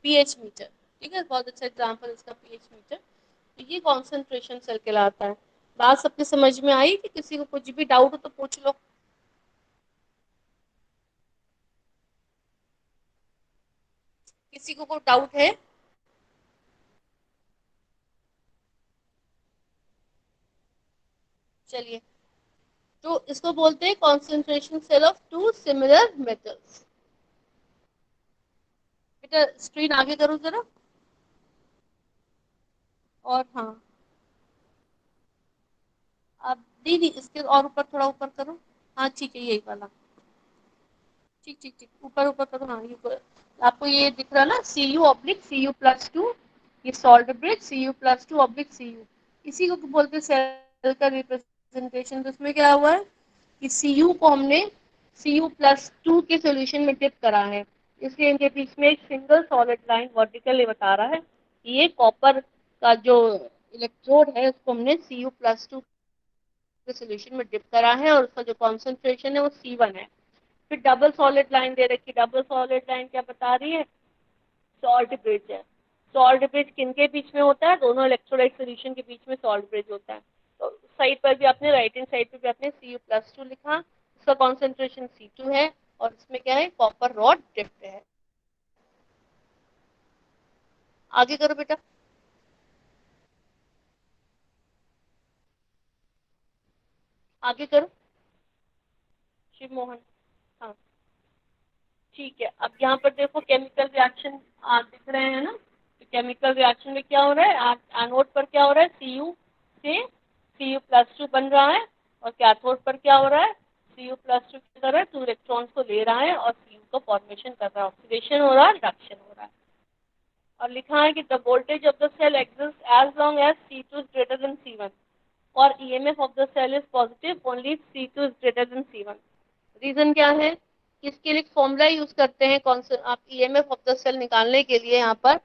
पीएच मीटर, ठीक है, बहुत अच्छा एग्जांपल इसका पीएच मीटर। तो ये कॉन्सेंट्रेशन सेल कहलाता है। बात सबके समझ में आई? कि किसी को कुछ भी डाउट हो तो पूछ लो। किसी को कोई डाउट है? चलिए, तो इसको बोलते हैं concentration cell of two similar metals. बेटा स्क्रीन आगे करो जरा। और हाँ, अब दीदी इसके और ऊपर, थोड़ा ऊपर करो। हाँ ठीक है, यही वाला। ठीक ठीक ठीक, ऊपर ऊपर करो। हाँ, ये आपको ये दिख रहा ना, Cu/Cu+2, ये सॉल्ट ब्रिज Cu+2/Cu, इसी को बोलते हैं सेल का रिप्रेजेंटेशन। तो इसमें क्या हुआ है कि Cu को हमने Cu+2 के सॉल्यूशन में डिप करा है, इसलिए इनके बीच में एक सिंगल सॉलिड लाइन वर्टिकली बता रहा है कि ये कॉपर का जो इलेक्ट्रोड है, उसको हमने Cu+2 के सॉल्यूशन में डिप करा है, और उसका जो कॉन्सेंट्रेशन है वो C1 है। फिर डबल सॉलिड लाइन दे रखी। डबल सॉलिड लाइन क्या बता रही है? सॉल्ट ब्रिज है। सॉल्ट ब्रिज किनके बीच में होता है? दोनों इलेक्ट्रोलाइट सॉल्यूशन के बीच में सॉल्ट ब्रिज होता है। तो साइड पर भी आपने, राइट हैंड साइड पर भी आपने Cu+2 लिखा, उसका कॉन्सेंट्रेशन C2 है, और इसमें क्या है? कॉपर रॉड डिप्ड है। आगे करो बेटा। आगे करो शिव मोहन। हाँ ठीक है, अब यहाँ पर देखो केमिकल रिएक्शन दिख रहे हैं ना। तो केमिकल रिएक्शन में क्या हो रहा है? एनोड पर क्या हो रहा है? Cu से Cu+2 बन रहा है, और कैथोड पर क्या हो रहा है? Cu+2 की तरह 2 इलेक्ट्रॉन्स को ले रहा है और Cu को फॉर्मेशन कर रहा है, ऑक्सीडेशन हो रहा है, रिडक्शन हो रहा है। और लिखा है कि the voltage of the cell exist as long as C2 is greater than C1, और EMF of the cell is positive only C2 is greater than C1। Reason क्या है? इसके लिए फॉर्मूला यूज करते हैं। कौन सा? आप EMF ऑफ द सेल निकालने के लिए यहाँ पर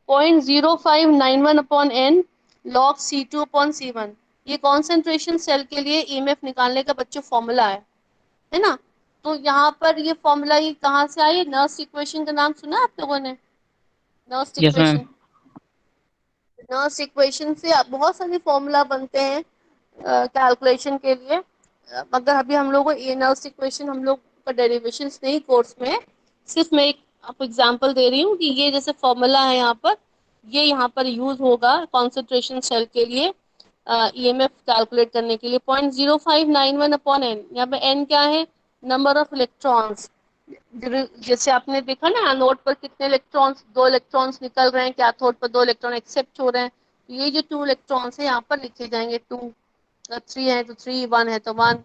0.0591/n log C2/C1, ये कॉन्सेंट्रेशन सेल के लिए EMF निकालने का बच्चों फॉर्मूला है ना। तो यहाँ पर ये फॉर्मूला ये कहाँ से आई? नर्स इक्वेशन का नाम सुना आप लोगों ने? Nurse yes ma'am. Equation. Nernst equation से बहुत सारे फॉर्मूला बनते हैं कैलकुलेशन के लिए, मगर अभी हम लोग को ये नर्स इक्वेशन हम लोग का डेरिवेशन नहीं कोर्स में है। सिर्फ मैं एक आपको एग्जांपल दे रही हूँ कि ये जैसे फॉर्मूला है यहाँ पर, ये यहाँ पर यूज होगा कॉन्सेंट्रेशन सेल के लिए EMF कैलकुलेट करने के लिए। 0.0591/n, यहाँ पे n क्या है? Number of electrons. जैसे आपने देखा ना एनोड पर कितने इलेक्ट्रॉन्स, 2 इलेक्ट्रॉन्स निकल रहे हैं, कैथोड पर 2 इलेक्ट्रॉन एक्सेप्ट हो रहे हैं। तो ये जो 2 इलेक्ट्रॉन्स है यहाँ पर लिखे जाएंगे 2, 3 है तो 3, 1 है तो 1।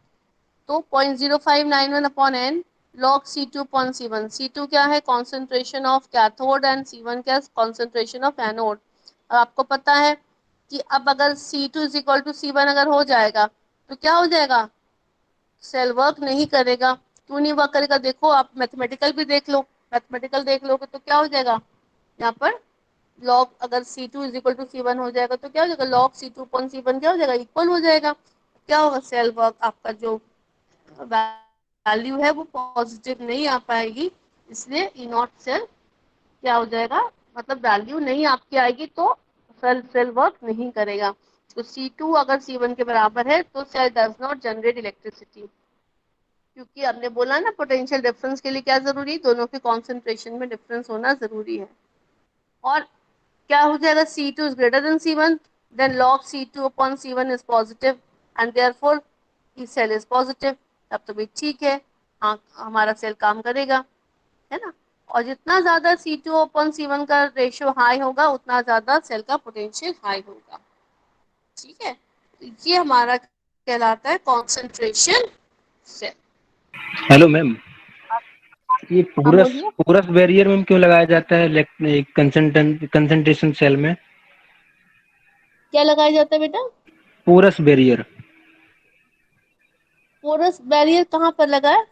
तो 0.0591/n log C2/C1। C2 क्या है? Concentration of cathode, and C1 क्या है? Concentration of anode. अब आपको पता है कि अब अगर C2 is equal to C1 अगर हो जाएगा तो क्या हो जाएगा? सेल वर्क नहीं करेगा। क्यों नहीं वर्क करेगा? देखो आप मैथमेटिकल भी देख लो, मैथमेटिकल देख लोगे तो क्या हो जाएगा यहाँ पर? लॉग अगर C2 is equal to C1 हो जाएगा तो क्या हो जाएगा? लॉग C2/C1 क्या हो जाएगा? इक्वल हो जाएगा। क्या होगा? सेल वर्क आपका जो वैल्यू है वो पॉजिटिव नहीं आ पाएगी, इसलिए ई नॉट सेल क्या हो जाएगा? मतलब वैल्यू नहीं आपकी आएगी, तो सेल वर्क नहीं करेगा। तो C2 अगर C1 के बराबर है तो cell does not generate electricity, क्योंकि हमने बोला ना पोटेंशियल डिफरेंस के लिए क्या जरूरी? दोनों के कॉन्सेंट्रेशन में डिफरेंस होना जरूरी है। और क्या हो जाएगा? C2 is greater than C1, then log C2/C1 is positive and therefore cell is positive। तब तो भी ठीक है, हाँ हमारा सेल काम करेगा, है ना। और जितना ज्यादा C2/C1 का रेशियो हाई होगा उतना ज्यादा सेल का पोटेंशियल हाई होगा, ठीक है। तो ये हमारा कहलाता है कॉन्सेंट्रेशन सेल। हेलो मैम, ये हाँ पूरस बोलिए। पूरस बैरियर में क्यों लगाया जाता है कंसंट्रेशन सेल में? क्या लगाया जाता है बेटा? पूरस बैरियर। पोरस बैरियर कहाँ पर लगा है?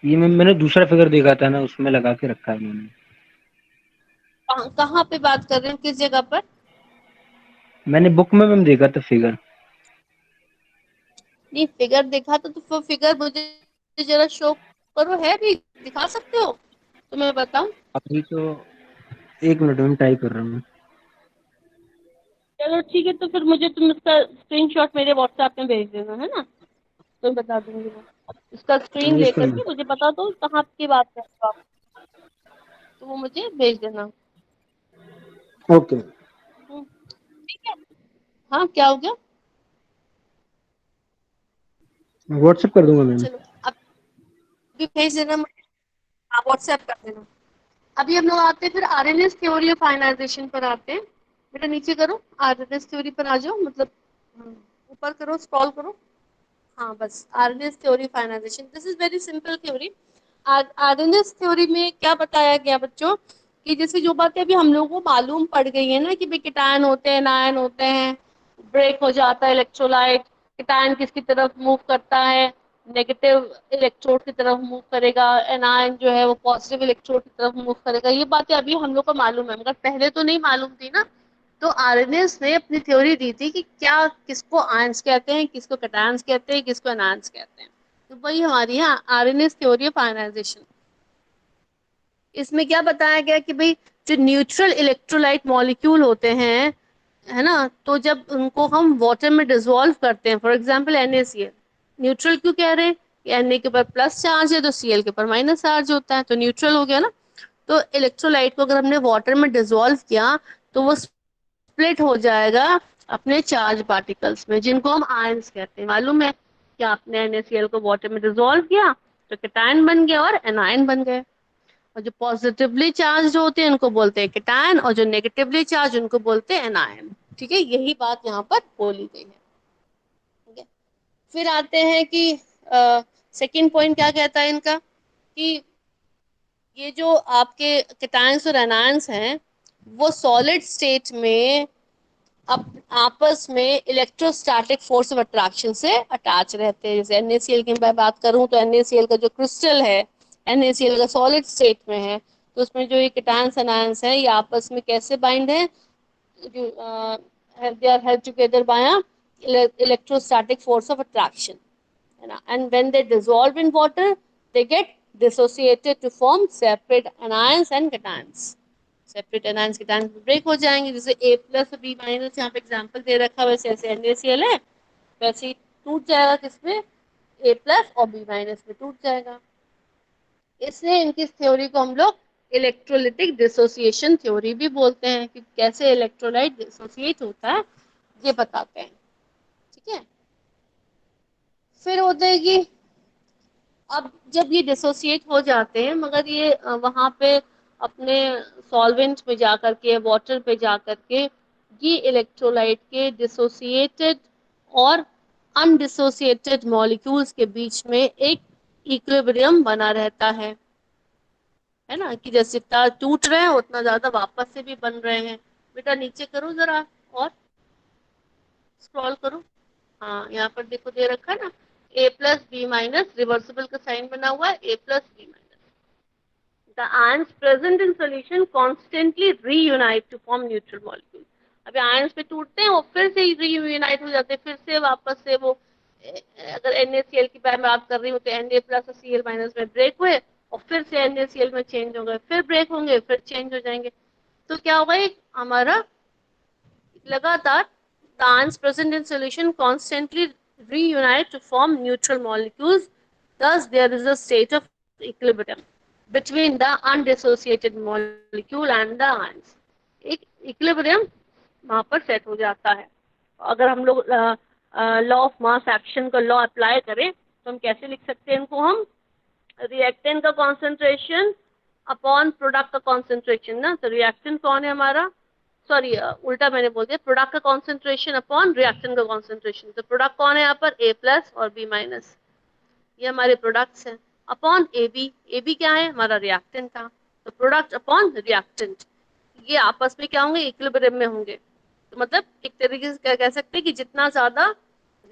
ये मैंने दूसरा फिगर देखा था ना, उसमें लगा के रखा है मैंने। कहाँ पे बात कर रहे हैं, किस जगह पर? मैंने बुक में मैम देखा था फिगर। नहीं, फिगर देखा तो फिगर मुझे जरा शो करो, है भी, दिखा सकते हो तो मैं बताऊं। अभी तो 1 मिनट में टाइप कर रहा हूँ। चलो ठीक है, तो फिर मुझे तुम इसका स्क्रीनशॉट मेरे व्हाट्सएप में भेज देना, है ना, तो मैं बता दूंगी मैं। इसका स्क्रीन यस लेकर मैम। के मुझे बता दो कहाँ की बात कर रहे हो आप, तो वो मुझे भेज देना। ओके। ठीक है। हाँ, क्या हो गया? व्हाट्सएप कर दूंगा मैम। चलो, अब भी भेज देना मुझे, आप व्हाट्सएप कर देना। अभी हम लोग आते हैं फिर आरएनएस थ्योरी ऑफ आयनाइजेशन पर आते हैं। बेटा नीचे करो, आरएनएस थ्योरी पर आ जाओ, मतलब ऊपर करो, स्क्रॉल करो। हाँ बस, Arrhenius theory of ionization, this is very simple theory. Arrhenius theory में क्या बताया गया बच्चों, कि जैसे जो बातें अभी हम लोगों को मालूम पड़ गई है ना, कि भाई केटायन होते हैं, एनायन होते हैं, ब्रेक हो जाता है इलेक्ट्रोलाइट, केटायन किसकी तरफ मूव करता है, नेगेटिव इलेक्ट्रोड की तरफ मूव करेगा, एनायन जो है वो पॉजिटिव इलेक्ट्रोड की तरफ मूव करेगा। ये बातें अभी हम लोग को मालूम है, मगर पहले तो नहीं मालूम थी ना। तो आरएनएस ने अपनी थ्योरी दी थी कि क्या, किसको आयंस कहते हैं, किसको कैटायंस कहते हैं, किसको एनायंस कहते हैं। तो वही हमारी है आरएनएस थ्योरी ऑफ आयनाइजेशन। इसमें क्या बताया गया कि भाई जो न्यूट्रल इलेक्ट्रोलाइट मॉलिक्यूल होते हैं, है ना, तो जब उनको हम वाटर में डिसॉल्व करते हैं, फॉर एग्जांपल NaCl, न्यूट्रल क्यों कह रहे हैं, Na के ऊपर प्लस चार्ज है तो Cl के ऊपर माइनस चार्ज होता है, तो न्यूट्रल हो गया ना। तो इलेक्ट्रोलाइट को अगर हमने वाटर में डिसॉल्व किया तो वो स्प्लिट हो जाएगा अपने चार्ज पार्टिकल्स में, जिनको हम आयंस कहते हैं। मालूम है कि आपने NaCl को वाटर में डिसॉल्व किया तो कैटायन बन गया और एनायन बन गए। और जो पॉजिटिवली चार्ज होते हैं उनको बोलते हैं कैटायन, और जो नेगेटिवली चार्ज उनको बोलते हैं एनायन। ठीक है, यही बात यहाँ पर बोली गई है। ठीक है, फिर आते हैं कि सेकंड पॉइंट क्या कहता है इनका, कि ये जो आपके कैटायंस और एनायंस हैं वो सॉलिड स्टेट में अब आपस में इलेक्ट्रोस्टैटिक फोर्स ऑफ अट्रैक्शन से अटैच रहते हैं। जैसे NaCl की मैं बात करूं तो NaCl का जो क्रिस्टल है, NaCl का सॉलिड स्टेट में है, तो उसमें जो ये कैटायंस एनायंस है ये आपस में कैसे बाइंड है, they are held together by electrostatic force of attraction, है ना। And when they dissolve in water they get dissociated to form separate anions and cations. Separate anions cations break हो जाएंगे, जैसे A+ और B- यहाँ पे example दे रखा है, वैसे ऐसे NaCl है, वैसे ही टूट जाएगा किसमें, A+ और B- में टूट जाएगा। इसलिए इनकी थ्योरी को हम लोग इलेक्ट्रोलिटिक डिसोसिएशन थ्योरी भी बोलते हैं, कि कैसे इलेक्ट्रोलाइट डिसोसिएट होता है ये बताते हैं। ठीक है, फिर होता है कि अब जब ये डिसोसिएट हो जाते हैं, मगर ये वहां पे अपने सॉल्वेंट में जाकर के, वाटर पे जाकर के, ये इलेक्ट्रोलाइट के डिसोसिएटेड और अनडिसोसिएटेड मॉलिक्यूल्स के बीच में एक इक्विलिब्रियम बना रहता है ना, कि जैसे जितना टूट रहे हैं उतना ज्यादा वापस से भी बन रहे हैं। बेटा नीचे करो जरा, और स्क्रॉल करो। हाँ, यहाँ पर देखो दे रखा है ना, A+B-, रिवर्सिबल का साइन बना हुआ है, A+B-। The ions present in solution constantly reunite to form neutral molecule। अभी आयंस पे टूटते हैं और फिर से रीयूनाइट हो जाते हैं, फिर से वापस से वो, अगर NaCl की बात कर रही हूँ तो Na+ और Cl- में ब्रेक हुए और फिर से NaCl में चेंज हो गए, फिर ब्रेक होंगे, फिर चेंज हो जाएंगे। तो क्या होगा, एक हमारा लगातार the ions present in solution constantly reunite to form neutral molecules, thus there is a state of equilibrium between the undissociated molecule and the ions। एक इक्विलिब्रियम वहां पर सेट हो जाता है। अगर हम लोग लॉ ऑफ मास एक्शन का लॉ अप्लाई करें तो हम कैसे लिख सकते हैं इनको, हम रिएक्टेंट का कॉन्सेंट्रेशन अपॉन प्रोडक्ट का कॉन्सेंट्रेशन ना, तो रिएक्टेंट कौन है हमारा, सॉरी उल्टा मैंने बोल दिया, प्रोडक्ट का कॉन्सेंट्रेशन अपॉन रिएक्टेंट का कॉन्सेंट्रेशन। तो प्रोडक्ट कौन है यहाँ पर, A+ और B-, ये हमारे प्रोडक्ट्स हैं, अपॉन AB क्या है, हमारा रिएक्टेंट था, तो प्रोडक्ट अपॉन रिएक्टेंट, ये आपस में क्या होंगे, इक्विलिब्रियम में होंगे। तो मतलब एक तरीके से क्या कह सकते हैं कि जितना ज्यादा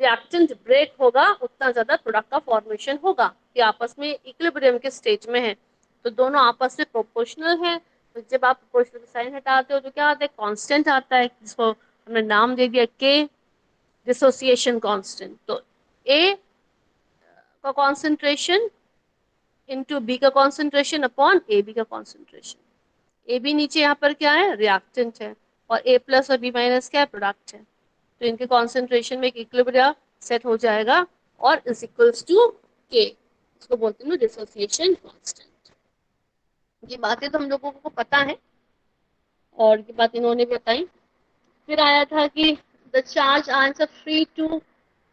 रिएक्टेंट ब्रेक होगा उतना ज्यादा प्रोडक्ट का फॉर्मेशन होगा। कि आपस में इक्विलिब्रियम के स्टेज में है तो दोनों आपस में प्रोपोर्शनल है। तो जब आप प्रोपोर्शनल साइन हटाते हो तो क्या आता है, कांस्टेंट आता है, जिसको हमने नाम दे दिया के, डिसोसिएशन कांस्टेंट। तो ए का कॉन्सेंट्रेशन इंटू बी का कॉन्सेंट्रेशन अपॉन ए बी का कॉन्सेंट्रेशन। ए बी नीचे यहाँ पर क्या है, रिएक्टेंट है, और ए प्लस और बी माइनस क्या है, प्रोडक्ट है। तो इनके कॉन्सेंट्रेशन में एक इक्विलिब्रियम सेट हो जाएगा और इज इक्वल्स टू के, इसको बोलते हैं डिसोसिएशन कांस्टेंट। ये बातें तो हम लोगों को पता है और ये बात इन्होंने बताई। फिर आया था कि the charge ions are free to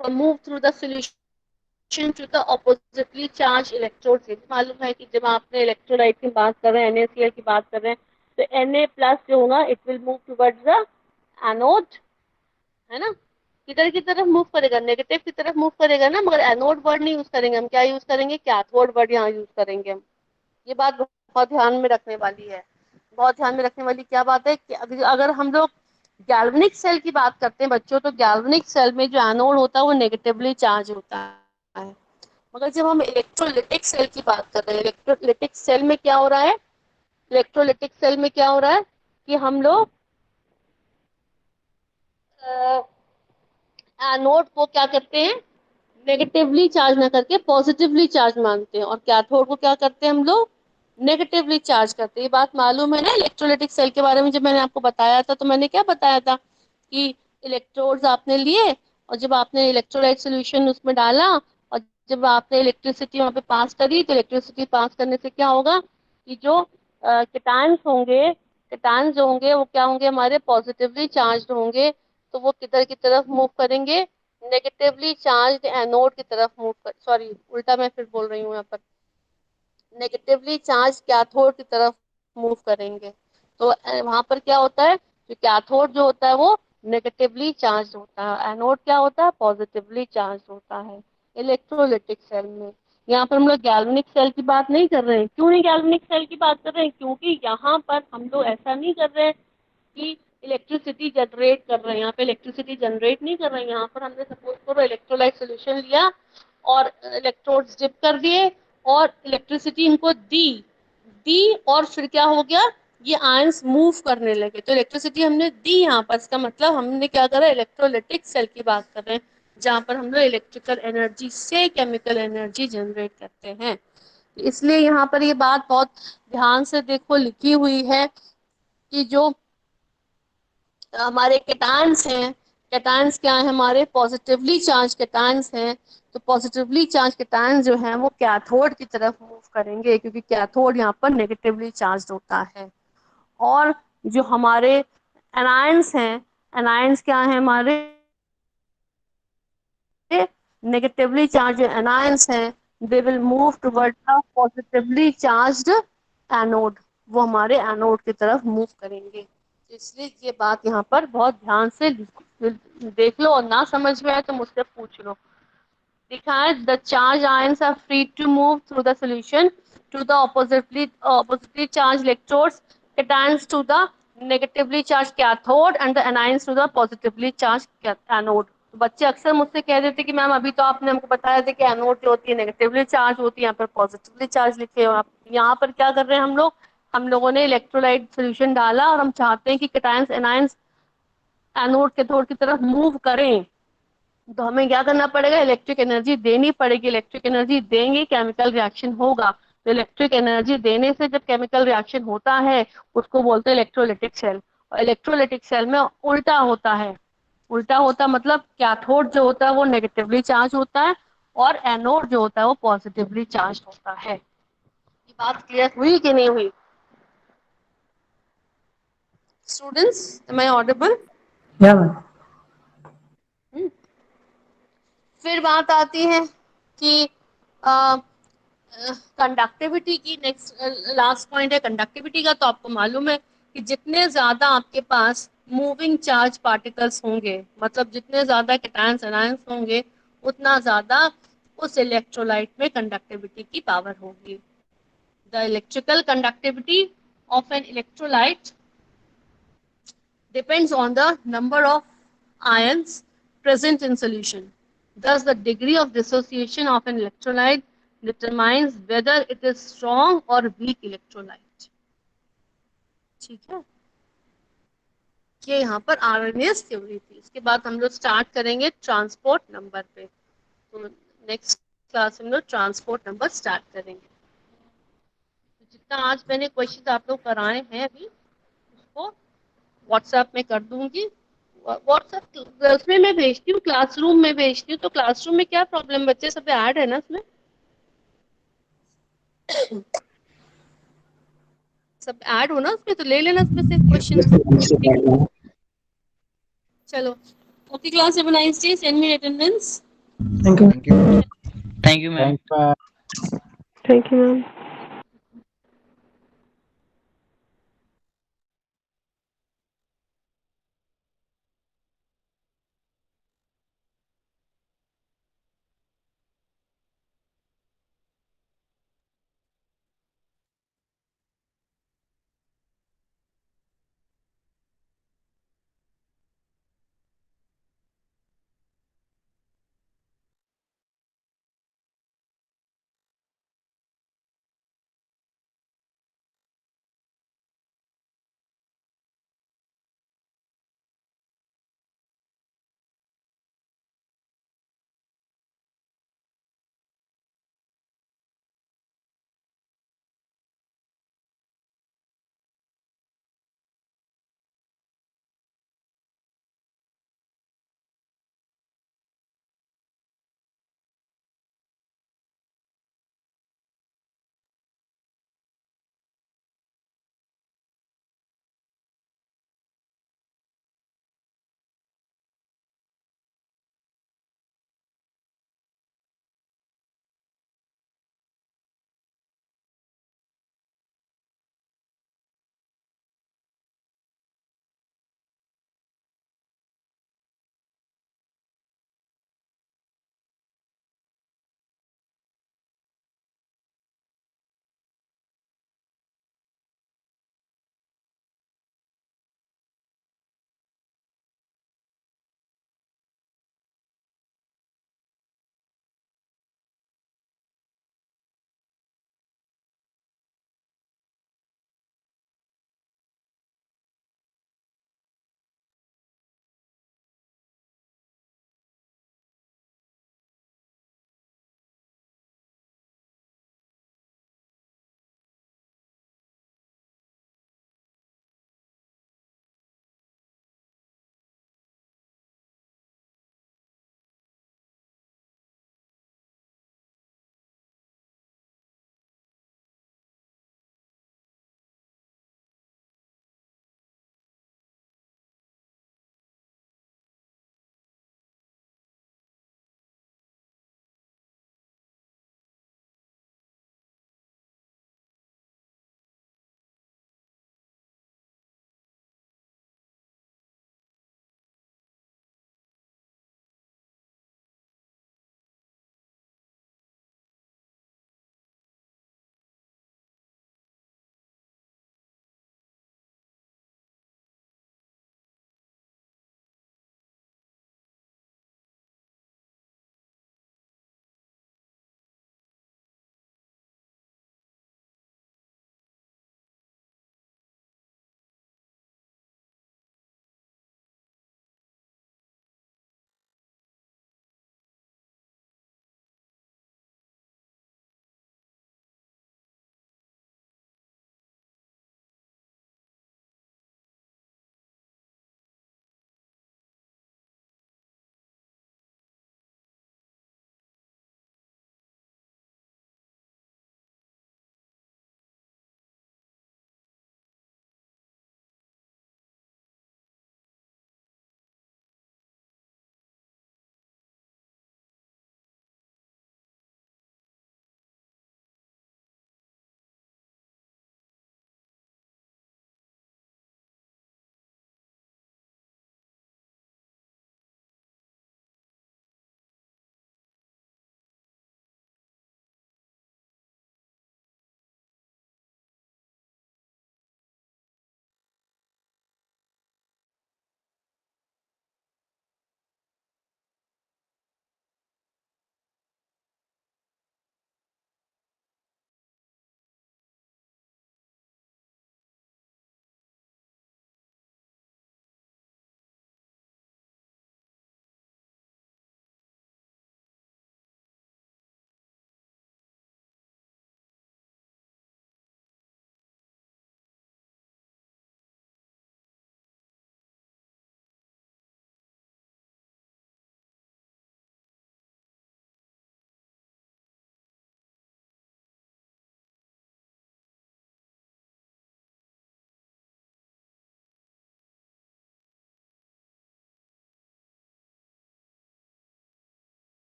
move through the solution to the oppositely charge electrodes. मालूम है कि जब आपने इलेक्ट्रोलाइट की बात कर रहे हैं, NaCl की बात कर रहे हैं, तो Na प्लस जो होगा it will move towards the anode, है ना, किधर की तरफ मूव करेगा, नेगेटिव की तरफ मूव करेगा ना, मगर एनोड वर्ड नहीं यूज करेंगे हम, क्या यूज करेंगे, कैथोड वर्ड यहाँ यूज करेंगे हम। ये बात बहुत ध्यान में रखने वाली है, बहुत ध्यान में रखने वाली क्या बात है कि अगर हम लोग गैल्वेनिक सेल की बात करते हैं बच्चों, तो गैल्वेनिक सेल में जो एनोड होता है वो नेगेटिवली चार्ज होता है। मगर जब हम इलेक्ट्रोलिटिक सेल की बात कर रहे हैं, इलेक्ट्रोलिटिक सेल में क्या हो रहा है, इलेक्ट्रोलिटिक सेल में क्या हो रहा है कि हम लोग एनोड को क्या करते हैं, नेगेटिवली चार्ज ना करके पॉजिटिवली चार्ज मानते हैं, और कैथोड को क्या करते हैं हम लोग, नेगेटिवली चार्ज करते हैं। ये बात मालूम है ना इलेक्ट्रोलाइटिक सेल के बारे में। जब मैंने आपको बताया था तो मैंने क्या बताया था कि इलेक्ट्रोड्स आपने लिए और जब आपने इलेक्ट्रोलाइट सोल्यूशन उसमें डाला और जब आपने इलेक्ट्रिसिटी वहां पे पास करी, तो इलेक्ट्रिसिटी पास करने से क्या होगा कि जो केटायंस होंगे, केटायंस जो होंगे वो क्या होंगे, हमारे पॉजिटिवली चार्ज होंगे। तो वो किधर की तरफ मूव करेंगे, नेगेटिवली चार्ज एनोड की तरफ मूव कर, सॉरी उल्टा मैं फिर बोल रही हूँ यहाँ पर, नेगेटिवली चार्ज कैथोड की तरफ मूव करेंगे। तो वहां पर क्या होता है, जो कैथोड जो होता है वो नेगेटिवली चार्ज होता है, एनोड क्या होता है, पॉजिटिवली चार्ज होता है इलेक्ट्रोलिटिक सेल में। यहाँ पर हम लोग गैल्वेनिक सेल की बात नहीं कर रहे हैं। क्यों नहीं गैल्वेनिक सेल की बात कर रहे हैं, क्योंकि यहाँ पर हम लोग ऐसा नहीं कर रहे हैं कि इलेक्ट्रिसिटी जनरेट कर रहे हैं, यहाँ पे इलेक्ट्रिसिटी जनरेट नहीं कर रहे हैं। यहाँ पर हमने सपोज करो इलेक्ट्रोलाइट सोल्यूशन लिया और इलेक्ट्रोड्स डिप कर दिए और इलेक्ट्रिसिटी इनको दी और फिर क्या हो गया, ये आयंस मूव करने लगे, तो इलेक्ट्रिसिटी हमने दी यहाँ पर, इसका मतलब हमने क्या करा, इलेक्ट्रोलिटिक सेल की बात कर रहे हैं जहाँ पर हम लोग इलेक्ट्रिकल एनर्जी से केमिकल एनर्जी जनरेट करते हैं। इसलिए यहाँ पर ये बात बहुत ध्यान से देखो लिखी हुई है कि जो हमारे केटायंस हैं, केटायंस क्या है, हमारे पॉजिटिवली चार्ज केटायंस हैं। तो पॉजिटिवली चार्ज केटायंस जो हैं वो कैथोड की तरफ मूव करेंगे, क्योंकि कैथोड यहाँ पर नेगेटिवली चार्ज होता है। और जो हमारे एनायंस हैं, एनायंस क्या है, हमारे नेगेटिवली चार्ज एनायंस हैं, they will move toward the positively charged anode, वो हमारे एनोड की तरफ मूव करेंगे। इसलिए ये बात यहाँ पर बहुत ध्यान से देख लो, और ना समझ में आए तो मुझसे पूछ लो। लिखा है the charge ions are free to move through the solution to the oppositely charge electrodes, cations to the negatively charged cathode and the anions to the positively charged anode। तो बच्चे अक्सर मुझसे कह देते कि मैम अभी तो आपने हमको बताया था कि एनोड जो होती है नेगेटिवली चार्ज होती है, यहाँ पर पॉजिटिवली चार्ज लिखे हो आप। यहाँ पर क्या कर रहे हैं हम लोगों ने इलेक्ट्रोलाइट सोल्यूशन डाला और हम चाहते हैं कि कैटायंस एनायंस एनोड कैथोड की तरफ मूव करें, तो हमें क्या करना पड़ेगा, इलेक्ट्रिक एनर्जी देनी पड़ेगी। इलेक्ट्रिक एनर्जी देंगे, केमिकल रिएक्शन होगा। तो इलेक्ट्रिक एनर्जी देने से जब केमिकल रिएक्शन होता है उसको बोलते हैं इलेक्ट्रोलिटिक सेल। और इलेक्ट्रोलिटिक सेल में उल्टा होता है, उल्टा होता मतलब कैथोड जो होता है वो नेगेटिवली चार्ज होता है और एनोड जो होता है वो पॉजिटिवली चार्ज होता है। ये बात क्लियर हुई कि नहीं हुई स्टूडेंट्स, एम आई ऑडिबल? या मैम। फिर बात आती है कि कंडक्टिविटी की। नेक्स्ट लास्ट पॉइंट है कंडक्टिविटी का। तो आपको मालूम है कि जितने ज्यादा आपके पास मूविंग चार्ज पार्टिकल्स होंगे, मतलब जितने ज्यादा कैटायंस एनायंस होंगे, उतना ज्यादा उस इलेक्ट्रोलाइट में कंडक्टिविटी की पावर होगी। The electrical conductivity of an electrolyte depends on the number of ions present in solution। Thus, the degree of dissociation of an electrolyte determines whether it is strong or weak electrolyte. ठीक है, ये यहाँ पर RNS theory थी। इसके बाद हम लोग स्टार्ट करेंगे ट्रांसपोर्ट नंबर पे। तो नेक्स्ट क्लास में हम लोग ट्रांसपोर्ट नंबर स्टार्ट करेंगे। तो जितना आज मैंने क्वेश्चन आप लोग कराए हैं अभी, उसको व्हाट्सएप में कर दूंगी। व्हाट्सएप उसमें मैं भेजती हूँ, क्लासरूम में भेजती हूँ। तो क्लासरूम में क्या प्रॉब्लम, बच्चे सब ऐड है ना उसमें? सब ऐड हो ना उसमें, तो ले लेना उसमें से क्वेश्चन। चलो, okay class, have a nice day, send me attendance. Thank you. Thank you. Thank you ma'am. Thank you, ma'am.